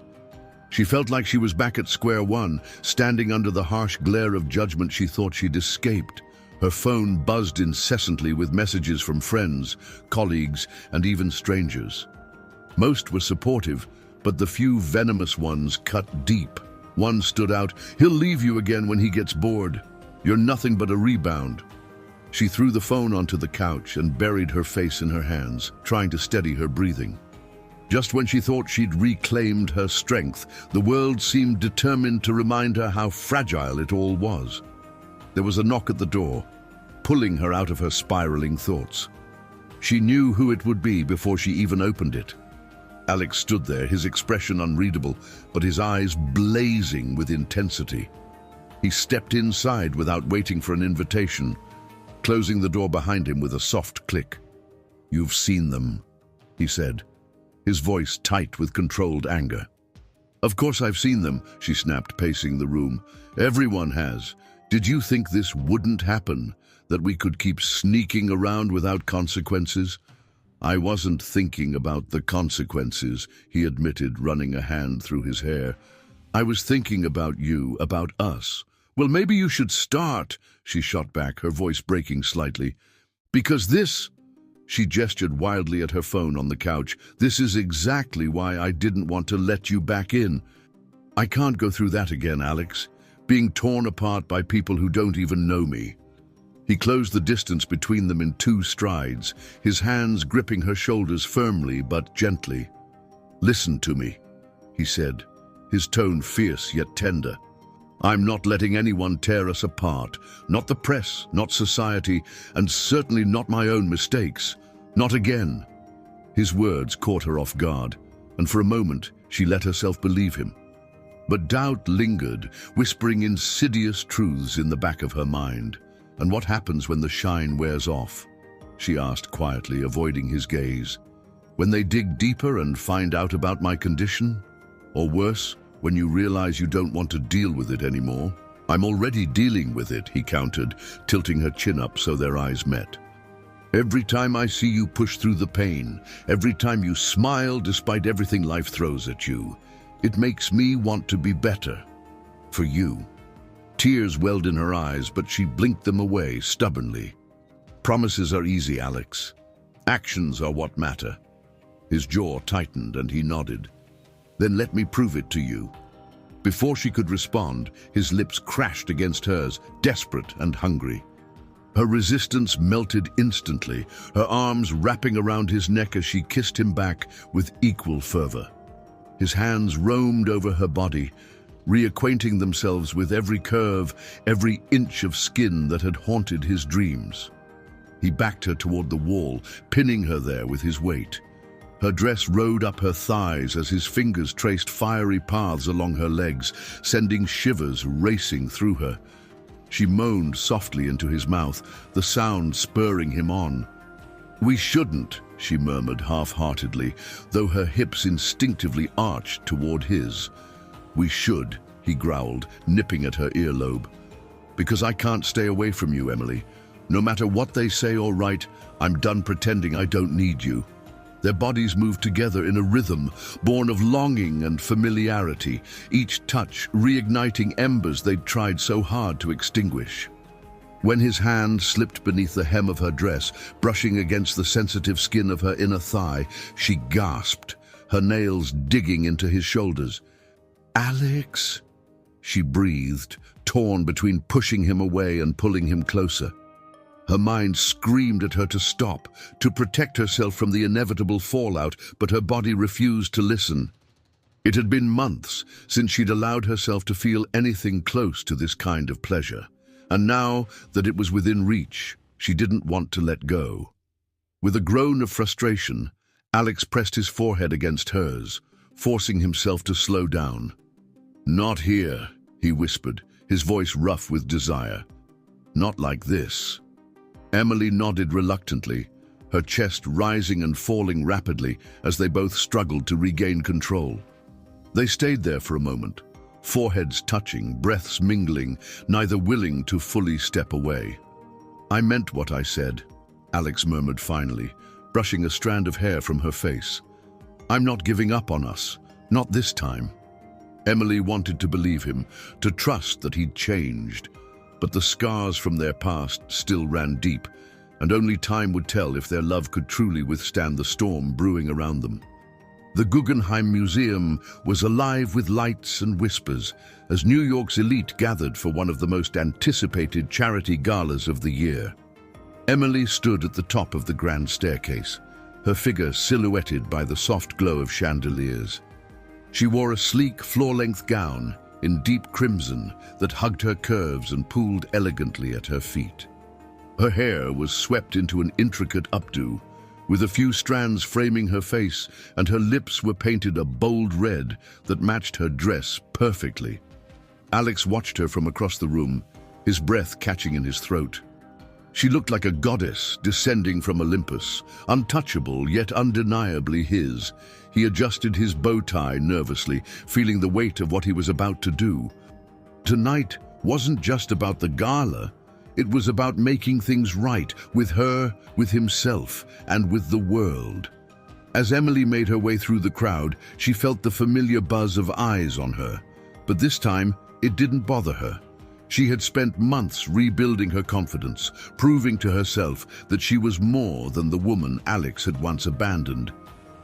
She felt like she was back at square one, standing under the harsh glare of judgment she thought she'd escaped. Her phone buzzed incessantly with messages from friends, colleagues, and even strangers. Most were supportive, but the few venomous ones cut deep. One stood out, "He'll leave you again when he gets bored. You're nothing but a rebound." She threw the phone onto the couch and buried her face in her hands, trying to steady her breathing. Just when she thought she'd reclaimed her strength, the world seemed determined to remind her how fragile it all was. There was a knock at the door, pulling her out of her spiraling thoughts. She knew who it would be before she even opened it. Alex stood there, his expression unreadable, but his eyes blazing with intensity. He stepped inside without waiting for an invitation, closing the door behind him with a soft click. "You've seen them," he said, his voice tight with controlled anger. "Of course I've seen them," she snapped, pacing the room. "Everyone has. Did you think this wouldn't happen? That we could keep sneaking around without consequences?" "I wasn't thinking about the consequences," he admitted, running a hand through his hair. "I was thinking about you, about us." "Well, maybe you should start," she shot back, her voice breaking slightly. "Because this—" She gestured wildly at her phone on the couch. "This is exactly why I didn't want to let you back in. I can't go through that again, Alex. Being torn apart by people who don't even know me." He closed the distance between them in 2 strides, his hands gripping her shoulders firmly but gently. "Listen to me," he said, his tone fierce yet tender. "I'm not letting anyone tear us apart. Not the press, not society, and certainly not my own mistakes. Not again." His words caught her off guard, and for a moment she let herself believe him. But doubt lingered, whispering insidious truths in the back of her mind. "And what happens when the shine wears off?" she asked quietly, avoiding his gaze. "When they dig deeper and find out about my condition? Or worse, when you realize you don't want to deal with it anymore?" "I'm already dealing with it," he countered, tilting her chin up so their eyes met. "Every time I see you push through the pain, every time you smile despite everything life throws at you, it makes me want to be better. For you." Tears welled in her eyes, but she blinked them away stubbornly. "Promises are easy, Alex. Actions are what matter." His jaw tightened and he nodded. "Then let me prove it to you." Before she could respond, his lips crashed against hers, desperate and hungry. Her resistance melted instantly, her arms wrapping around his neck as she kissed him back with equal fervor. His hands roamed over her body, reacquainting themselves with every curve, every inch of skin that had haunted his dreams. He backed her toward the wall, pinning her there with his weight. Her dress rode up her thighs as his fingers traced fiery paths along her legs, sending shivers racing through her. She moaned softly into his mouth, the sound spurring him on. "We shouldn't," she murmured half-heartedly, though her hips instinctively arched toward his. "We should," he growled, nipping at her earlobe. "Because I can't stay away from you, Emily. No matter what they say or write, I'm done pretending I don't need you." Their bodies moved together in a rhythm, born of longing and familiarity, each touch reigniting embers they'd tried so hard to extinguish. When his hand slipped beneath the hem of her dress, brushing against the sensitive skin of her inner thigh, she gasped, her nails digging into his shoulders. "Alex," she breathed, torn between pushing him away and pulling him closer. Her mind screamed at her to stop, to protect herself from the inevitable fallout, but her body refused to listen. It had been months since she'd allowed herself to feel anything close to this kind of pleasure, and now that it was within reach, she didn't want to let go. With a groan of frustration, Alex pressed his forehead against hers, forcing himself to slow down. "Not here," he whispered, his voice rough with desire. "Not like this." Emily nodded reluctantly, her chest rising and falling rapidly as they both struggled to regain control. They stayed there for a moment, foreheads touching, breaths mingling, neither willing to fully step away. "I meant what I said," Alex murmured finally, brushing a strand of hair from her face. "I'm not giving up on us, not this time." Emily wanted to believe him, to trust that he'd changed, but the scars from their past still ran deep, and only time would tell if their love could truly withstand the storm brewing around them. The Guggenheim Museum was alive with lights and whispers as New York's elite gathered for one of the most anticipated charity galas of the year. Emily stood at the top of the grand staircase, her figure silhouetted by the soft glow of chandeliers. She wore a sleek, floor-length gown in deep crimson that hugged her curves and pooled elegantly at her feet. Her hair was swept into an intricate updo, with a few strands framing her face, and her lips were painted a bold red that matched her dress perfectly. Alex watched her from across the room, his breath catching in his throat. She looked like a goddess descending from Olympus, untouchable yet undeniably his. He adjusted his bow tie nervously, feeling the weight of what he was about to do. Tonight wasn't just about the gala. It was about making things right with her, with himself, and with the world. As Emily made her way through the crowd, she felt the familiar buzz of eyes on her. But this time, it didn't bother her. She had spent months rebuilding her confidence, proving to herself that she was more than the woman Alex had once abandoned.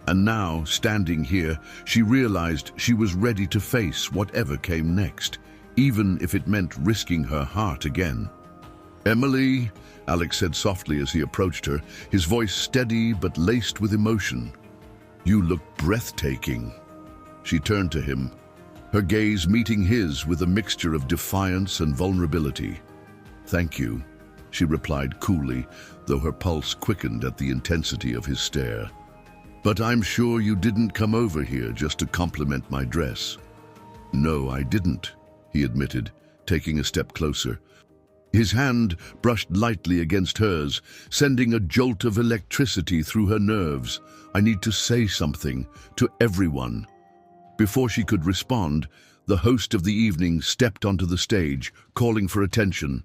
And now, standing here, she realized she was ready to face whatever came next, even if it meant risking her heart again. "Emily," Alex said softly as he approached her, his voice steady but laced with emotion. "You look breathtaking." She turned to him, her gaze meeting his with a mixture of defiance and vulnerability. "Thank you," she replied coolly, though her pulse quickened at the intensity of his stare. "But I'm sure you didn't come over here just to compliment my dress." "No, I didn't," he admitted, taking a step closer. His hand brushed lightly against hers, sending a jolt of electricity through her nerves. "I need to say something to everyone." Before she could respond, the host of the evening stepped onto the stage, calling for attention.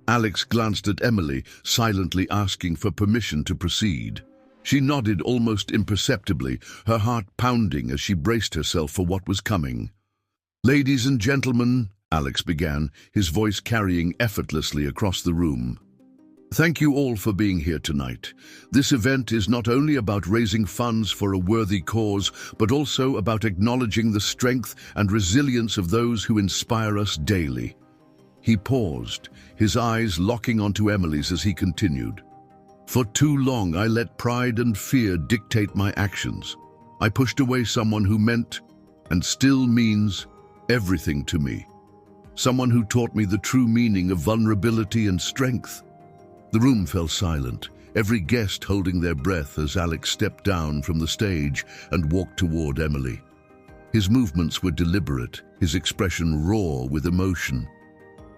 Alex glanced at Emily, silently asking for permission to proceed. She nodded almost imperceptibly, her heart pounding as she braced herself for what was coming. "Ladies and gentlemen," Alex began, his voice carrying effortlessly across the room. "Thank you all for being here tonight. This event is not only about raising funds for a worthy cause, but also about acknowledging the strength and resilience of those who inspire us daily." He paused, his eyes locking onto Emily's as he continued. "For too long, I let pride and fear dictate my actions. I pushed away someone who meant, and still means, everything to me. Someone who taught me the true meaning of vulnerability and strength." The room fell silent, every guest holding their breath as Alex stepped down from the stage and walked toward Emily. His movements were deliberate, his expression raw with emotion.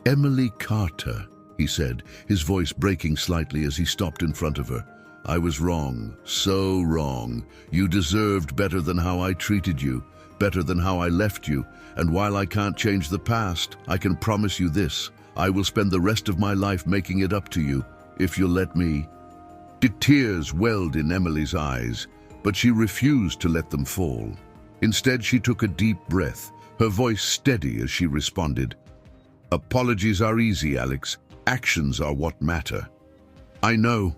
"Emily Carter," he said, his voice breaking slightly as he stopped in front of her. "I was wrong, so wrong. You deserved better than how I treated you, better than how I left you, and while I can't change the past, I can promise you this: I will spend the rest of my life making it up to you, if you'll let me." Tears welled in Emily's eyes, but she refused to let them fall. Instead, she took a deep breath, her voice steady as she responded. "Apologies are easy, Alex. Actions are what matter." "I know,"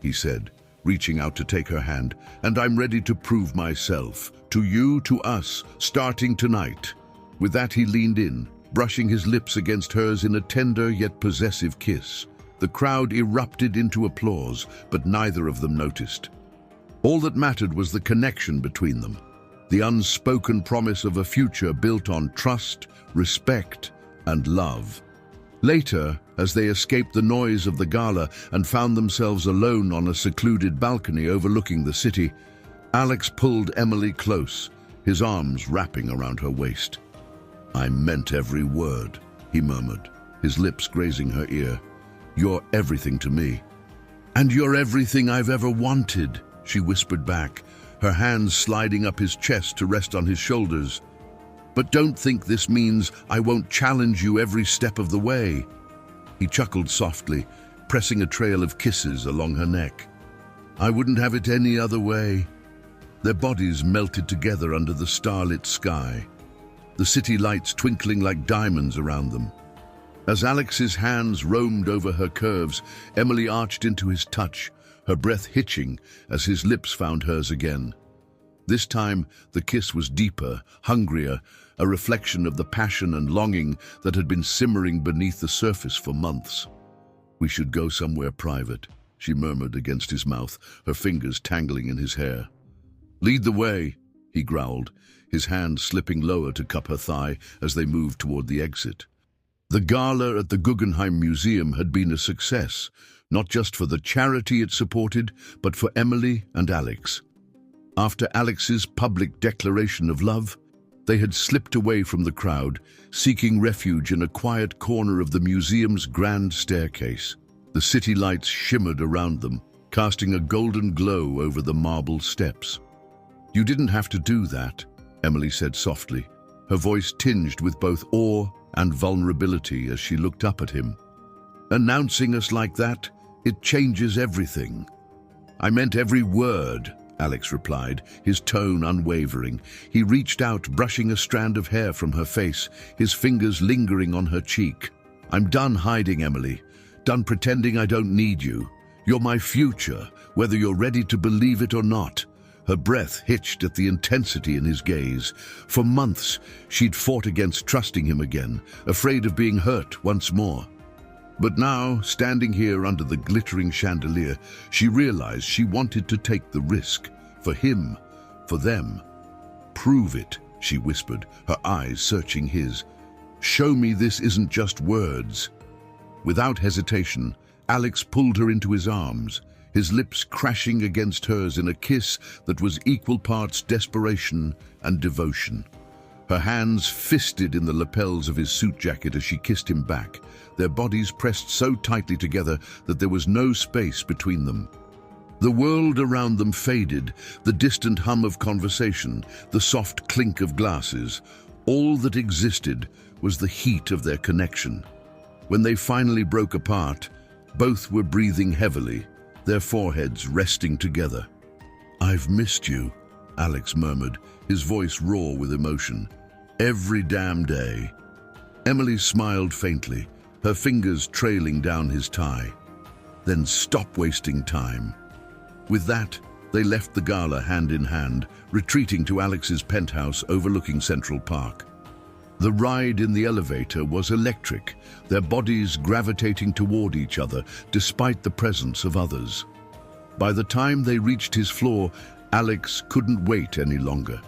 he said, reaching out to take her hand, "and I'm ready to prove myself, to you, to us, starting tonight." With that, he leaned in, brushing his lips against hers in a tender yet possessive kiss. The crowd erupted into applause, but neither of them noticed. All that mattered was the connection between them, the unspoken promise of a future built on trust, respect, and love. Later, as they escaped the noise of the gala and found themselves alone on a secluded balcony overlooking the city, Alex pulled Emily close, his arms wrapping around her waist. "I meant every word," he murmured, his lips grazing her ear. "You're everything to me." "And you're everything I've ever wanted," she whispered back, her hands sliding up his chest to rest on his shoulders. "But don't think this means I won't challenge you every step of the way." He chuckled softly, pressing a trail of kisses along her neck. "I wouldn't have it any other way." Their bodies melted together under the starlit sky, the city lights twinkling like diamonds around them. As Alex's hands roamed over her curves, Emily arched into his touch, her breath hitching as his lips found hers again. This time, the kiss was deeper, hungrier, a reflection of the passion and longing that had been simmering beneath the surface for months. "We should go somewhere private," she murmured against his mouth, her fingers tangling in his hair. "Lead the way," he growled, his hand slipping lower to cup her thigh as they moved toward the exit. The gala at the Guggenheim Museum had been a success, not just for the charity it supported, but for Emily and Alex. After Alex's public declaration of love, they had slipped away from the crowd, seeking refuge in a quiet corner of the museum's grand staircase. The city lights shimmered around them, casting a golden glow over the marble steps. "You didn't have to do that," Emily said softly, her voice tinged with both awe and vulnerability as she looked up at him. "Announcing us like that, it changes everything." "I meant every word," Alex replied, his tone unwavering. He reached out, brushing a strand of hair from her face, his fingers lingering on her cheek. "I'm done hiding, Emily. Done pretending I don't need you. You're my future, whether you're ready to believe it or not." Her breath hitched at the intensity in his gaze. For months, she'd fought against trusting him again, afraid of being hurt once more. But now, standing here under the glittering chandelier, she realized she wanted to take the risk. For him, for them. "Prove it," she whispered, her eyes searching his. "Show me this isn't just words." Without hesitation, Alex pulled her into his arms, his lips crashing against hers in a kiss that was equal parts desperation and devotion. Her hands fisted in the lapels of his suit jacket as she kissed him back, their bodies pressed so tightly together that there was no space between them. The world around them faded, the distant hum of conversation, the soft clink of glasses. All that existed was the heat of their connection. When they finally broke apart, both were breathing heavily, their foreheads resting together. "I've missed you," Alex murmured, his voice raw with emotion. "Every damn day." Emily smiled faintly, her fingers trailing down his tie. "Then stop wasting time." With that, they left the gala hand in hand, retreating to Alex's penthouse overlooking Central Park. The ride in the elevator was electric, their bodies gravitating toward each other despite the presence of others. By the time they reached his floor, Alex couldn't wait any longer.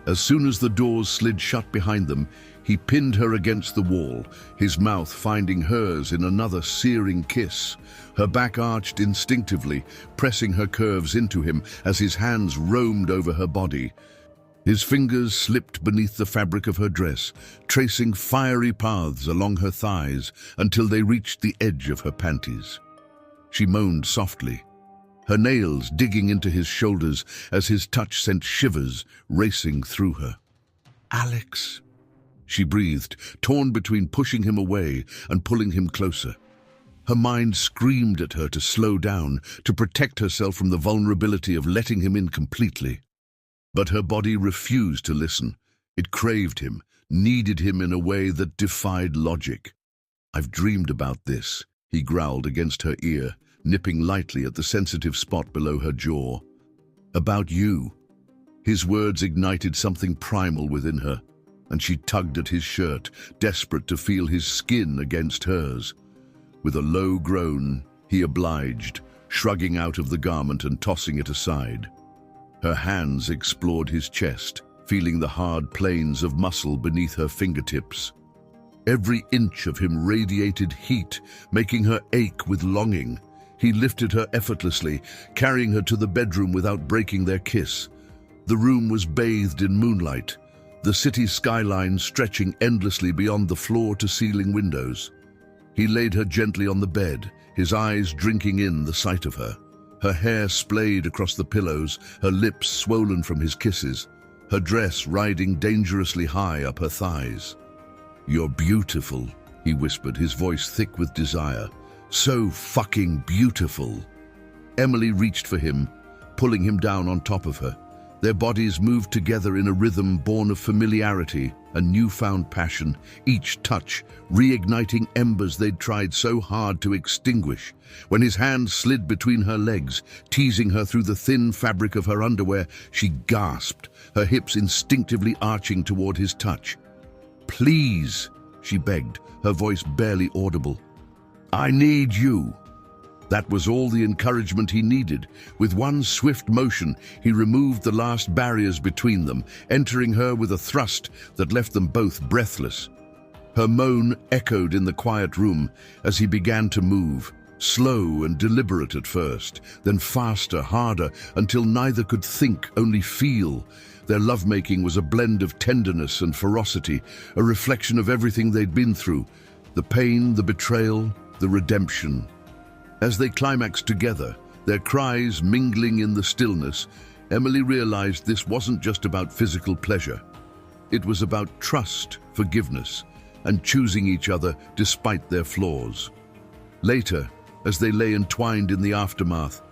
As soon as the doors slid shut behind them, he pinned her against the wall, his mouth finding hers in another searing kiss. Her back arched instinctively, pressing her curves into him as his hands roamed over her body. His fingers slipped beneath the fabric of her dress, tracing fiery paths along her thighs until they reached the edge of her panties. She moaned softly, her nails digging into his shoulders as his touch sent shivers racing through her. "Alex," she breathed, torn between pushing him away and pulling him closer. Her mind screamed at her to slow down, to protect herself from the vulnerability of letting him in completely. But her body refused to listen. It craved him, needed him in a way that defied logic. "I've dreamed about this," he growled against her ear, nipping lightly at the sensitive spot below her jaw. "About you." His words ignited something primal within her, and she tugged at his shirt, desperate to feel his skin against hers. With a low groan, he obliged, shrugging out of the garment and tossing it aside. Her hands explored his chest, feeling the hard planes of muscle beneath her fingertips. Every inch of him radiated heat, making her ache with longing. He lifted her effortlessly, carrying her to the bedroom without breaking their kiss. The room was bathed in moonlight, the city skyline stretching endlessly beyond the floor-to-ceiling windows. He laid her gently on the bed, his eyes drinking in the sight of her. Her hair splayed across the pillows, her lips swollen from his kisses, her dress riding dangerously high up her thighs. "You're beautiful," he whispered, his voice thick with desire. "So fucking beautiful." Emily reached for him, pulling him down on top of her. Their bodies moved together in a rhythm born of familiarity and newfound passion, each touch reigniting embers they'd tried so hard to extinguish. When his hand slid between her legs, teasing her through the thin fabric of her underwear, she gasped, her hips instinctively arching toward his touch. "Please," she begged, her voice barely audible. "I need you." That was all the encouragement he needed. With one swift motion, he removed the last barriers between them, entering her with a thrust that left them both breathless. Her moan echoed in the quiet room as he began to move, slow and deliberate at first, then faster, harder, until neither could think, only feel. Their lovemaking was a blend of tenderness and ferocity, a reflection of everything they'd been through, the pain, the betrayal, the redemption. As they climaxed together, their cries mingling in the stillness, Emily realized this wasn't just about physical pleasure. It was about trust, forgiveness, and choosing each other despite their flaws. Later, as they lay entwined in the aftermath,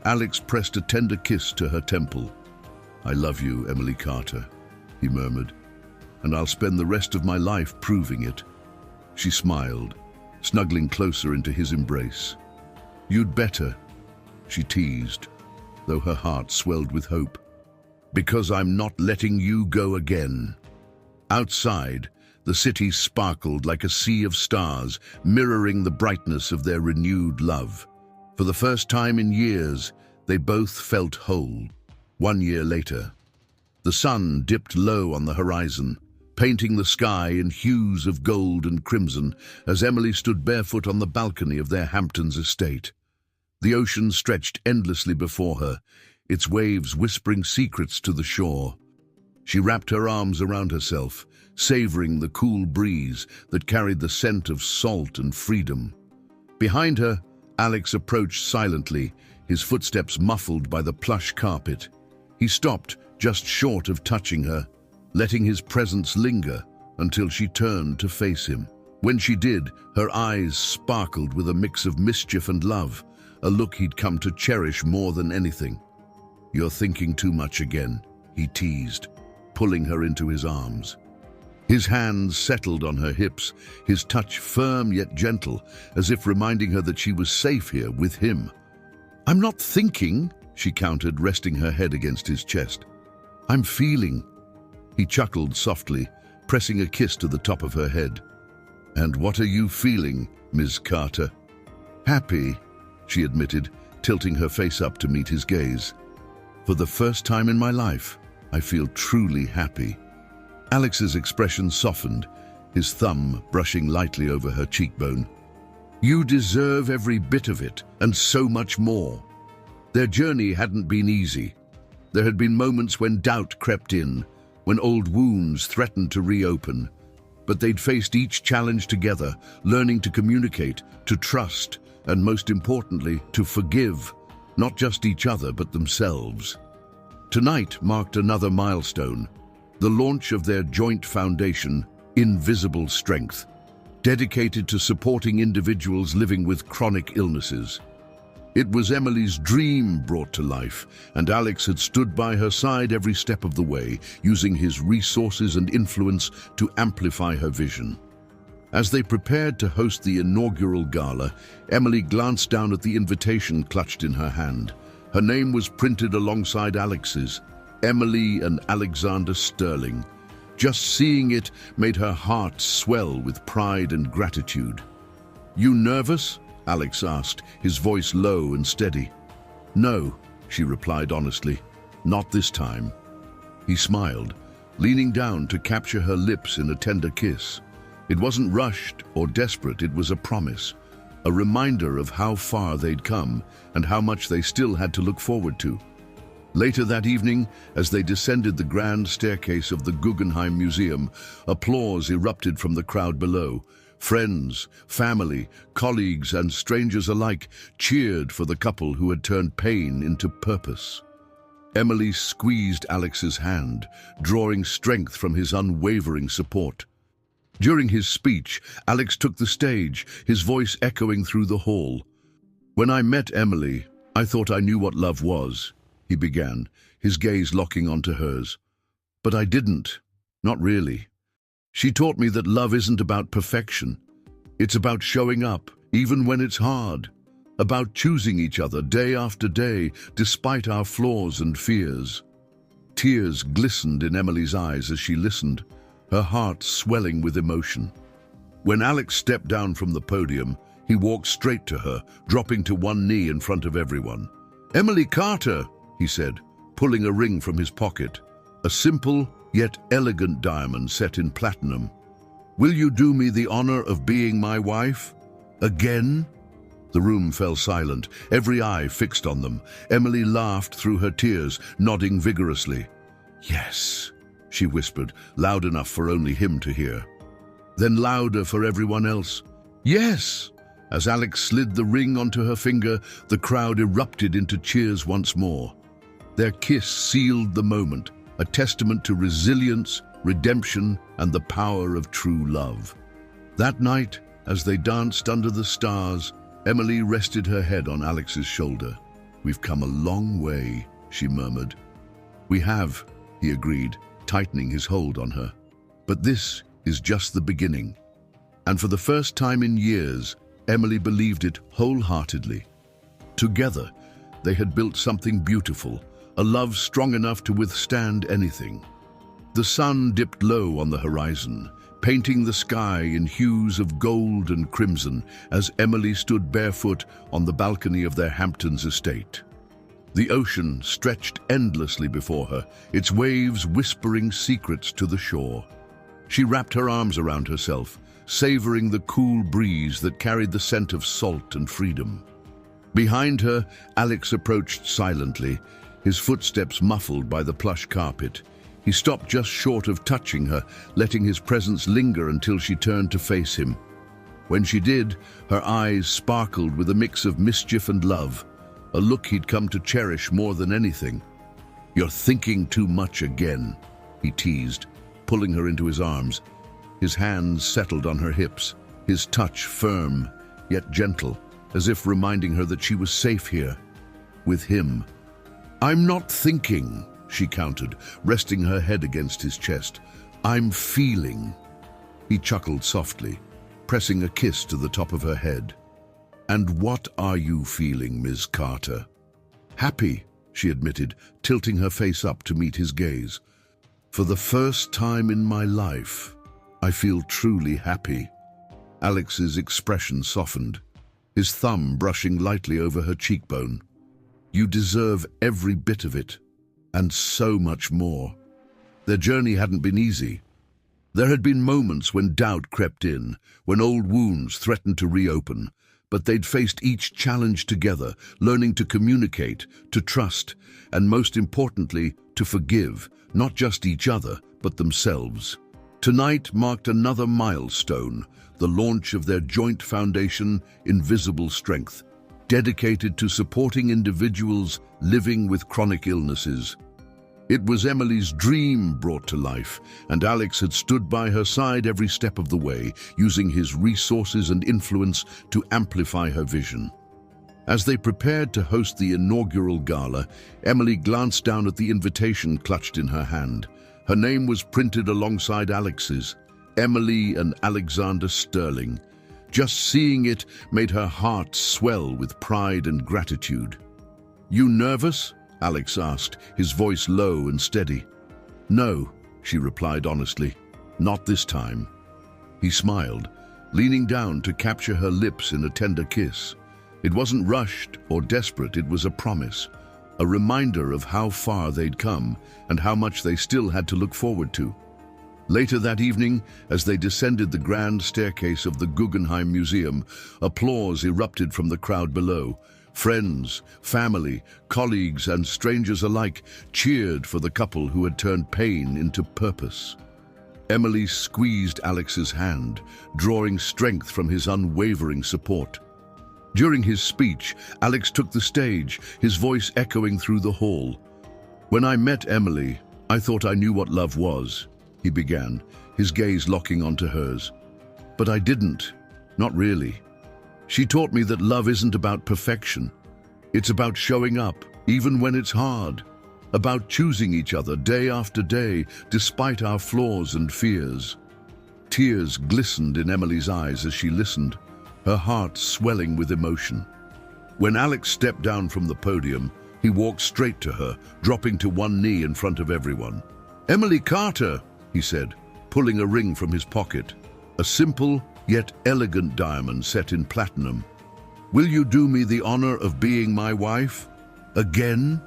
Alex pressed a tender kiss to her temple. "I love you, Emily Carter," he murmured, "and I'll spend the rest of my life proving it." She smiled, snuggling closer into his embrace. "You'd better," she teased, though her heart swelled with hope. "Because I'm not letting you go again." Outside, the city sparkled like a sea of stars, mirroring the brightness of their renewed love. For the first time in years, they both felt whole. 1 year later, the sun dipped low on the horizon, painting the sky in hues of gold and crimson as Emily stood barefoot on the balcony of their Hamptons estate. The ocean stretched endlessly before her, its waves whispering secrets to the shore. She wrapped her arms around herself, savoring the cool breeze that carried the scent of salt and freedom. Behind her, Alex approached silently, his footsteps muffled by the plush carpet. He stopped just short of touching her, letting his presence linger until she turned to face him. When she did, her eyes sparkled with a mix of mischief and love, a look he'd come to cherish more than anything. "You're thinking too much again," he teased, pulling her into his arms. His hands settled on her hips, his touch firm yet gentle, as if reminding her that she was safe here with him. "I'm not thinking," she countered, resting her head against his chest. "I'm feeling." He chuckled softly, pressing a kiss to the top of her head. "And what are you feeling, Ms. Carter?" "Happy," she admitted, tilting her face up to meet his gaze. "For the first time in my life, I feel truly happy." Alex's expression softened, his thumb brushing lightly over her cheekbone. "You deserve every bit of it, and so much more." Their journey hadn't been easy. There had been moments when doubt crept in, when old wounds threatened to reopen. But they'd faced each challenge together, learning to communicate, to trust, and most importantly, to forgive, not just each other, but themselves. Tonight marked another milestone, the launch of their joint foundation, Invisible Strength, dedicated to supporting individuals living with chronic illnesses. It was Emily's dream brought to life, and Alex had stood by her side every step of the way, using his resources and influence to amplify her vision. As they prepared to host the inaugural gala, Emily glanced down at the invitation clutched in her hand. Her name was printed alongside Alex's, Emily and Alexander Sterling. Just seeing it made her heart swell with pride and gratitude. "You nervous?" Alex asked, his voice low and steady. "No," she replied honestly, "not this time." He smiled, leaning down to capture her lips in a tender kiss. It wasn't rushed or desperate, it was a promise, a reminder of how far they'd come and how much they still had to look forward to. Later that evening, as they descended the grand staircase of the Guggenheim Museum, applause erupted from the crowd below. Friends, family, colleagues, and strangers alike cheered for the couple who had turned pain into purpose. Emily squeezed Alex's hand, drawing strength from his unwavering support. During his speech, Alex took the stage, his voice echoing through the hall. "When I met Emily, I thought I knew what love was," he began, his gaze locking onto hers. "But I didn't, not really. She taught me that love isn't about perfection. It's about showing up, even when it's hard. About choosing each other day after day, despite our flaws and fears." Tears glistened in Emily's eyes as she listened, her heart swelling with emotion. When Alex stepped down from the podium, he walked straight to her, dropping to one knee in front of everyone. "Emily Carter," he said, pulling a ring from his pocket, a simple yet elegant diamond set in platinum. "Will you do me the honor of being my wife? Again?" The room fell silent, every eye fixed on them. Emily laughed through her tears, nodding vigorously. "Yes," she whispered, loud enough for only him to hear. Then louder for everyone else. "Yes, As Alex slid the ring onto her finger, the crowd erupted into cheers once more. Their kiss sealed the moment, a testament to resilience, redemption, and the power of true love. That night, as they danced under the stars, Emily rested her head on Alex's shoulder. "We've come a long way," she murmured. "We have," he agreed, tightening his hold on her. "But this is just the beginning." And for the first time in years, Emily believed it wholeheartedly. Together, they had built something beautiful, a love strong enough to withstand anything. The sun dipped low on the horizon, painting the sky in hues of gold and crimson as Emily stood barefoot on the balcony of their Hamptons estate. The ocean stretched endlessly before her, its waves whispering secrets to the shore. She wrapped her arms around herself, savoring the cool breeze that carried the scent of salt and freedom. Behind her, Alex approached silently, his footsteps muffled by the plush carpet. He stopped just short of touching her, letting his presence linger until she turned to face him. When she did, her eyes sparkled with a mix of mischief and love, a look he'd come to cherish more than anything. "You're thinking too much again," he teased, pulling her into his arms. His hands settled on her hips, his touch firm, yet gentle, as if reminding her that she was safe here, with him. "I'm not thinking," she countered, resting her head against his chest. "I'm feeling." He chuckled softly, pressing a kiss to the top of her head. "And what are you feeling, Ms. Carter?" "Happy," she admitted, tilting her face up to meet his gaze. "For the first time in my life, I feel truly happy." Alex's expression softened, his thumb brushing lightly over her cheekbone. "You deserve every bit of it, and so much more." Their journey hadn't been easy. There had been moments when doubt crept in, when old wounds threatened to reopen, but they'd faced each challenge together, learning to communicate, to trust, and most importantly, to forgive, not just each other, but themselves. Tonight marked another milestone, the launch of their joint foundation, Invisible Strength, dedicated to supporting individuals living with chronic illnesses. It was Emily's dream brought to life, and Alex had stood by her side every step of the way, using his resources and influence to amplify her vision. As they prepared to host the inaugural gala, Emily glanced down at the invitation clutched in her hand. Her name was printed alongside Alex's, Emily and Alexander Sterling. Just seeing it made her heart swell with pride and gratitude. "You nervous?" Alex asked, his voice low and steady. "No," she replied honestly, "not this time." He smiled, leaning down to capture her lips in a tender kiss. It wasn't rushed or desperate, it was a promise, a reminder of how far they'd come and how much they still had to look forward to. Later that evening, as they descended the grand staircase of the Guggenheim Museum, applause erupted from the crowd below. Friends, family, colleagues, and strangers alike cheered for the couple who had turned pain into purpose. Emily squeezed Alex's hand, drawing strength from his unwavering support. During his speech, Alex took the stage, his voice echoing through the hall. "When I met Emily, I thought I knew what love was," he began, his gaze locking onto hers. "But I didn't, not really. She taught me that love isn't about perfection. It's about showing up, even when it's hard. About choosing each other day after day, despite our flaws and fears." Tears glistened in Emily's eyes as she listened, her heart swelling with emotion. When Alex stepped down from the podium, he walked straight to her, dropping to one knee in front of everyone. "Emily Carter," he said, pulling a ring from his pocket, a simple yet elegant diamond set in platinum. "Will you do me the honor of being my wife? Again?"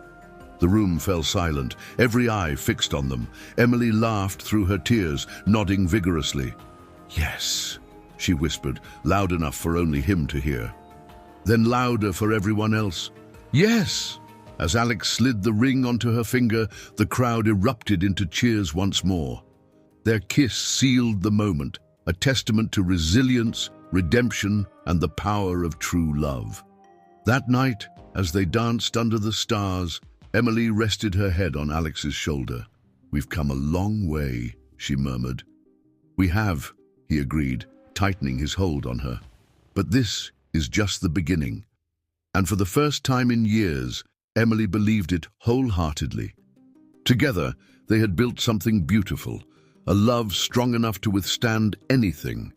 The room fell silent, every eye fixed on them. Emily laughed through her tears, nodding vigorously. "Yes," she whispered, loud enough for only him to hear. Then louder for everyone else. "Yes!" As Alex slid the ring onto her finger, the crowd erupted into cheers once more. Their kiss sealed the moment, a testament to resilience, redemption, and the power of true love. That night, as they danced under the stars, Emily rested her head on Alex's shoulder. "We've come a long way," she murmured. "We have," he agreed, tightening his hold on her. "But this is just the beginning." And for the first time in years, Emily believed it wholeheartedly. Together, they had built something beautiful, a love strong enough to withstand anything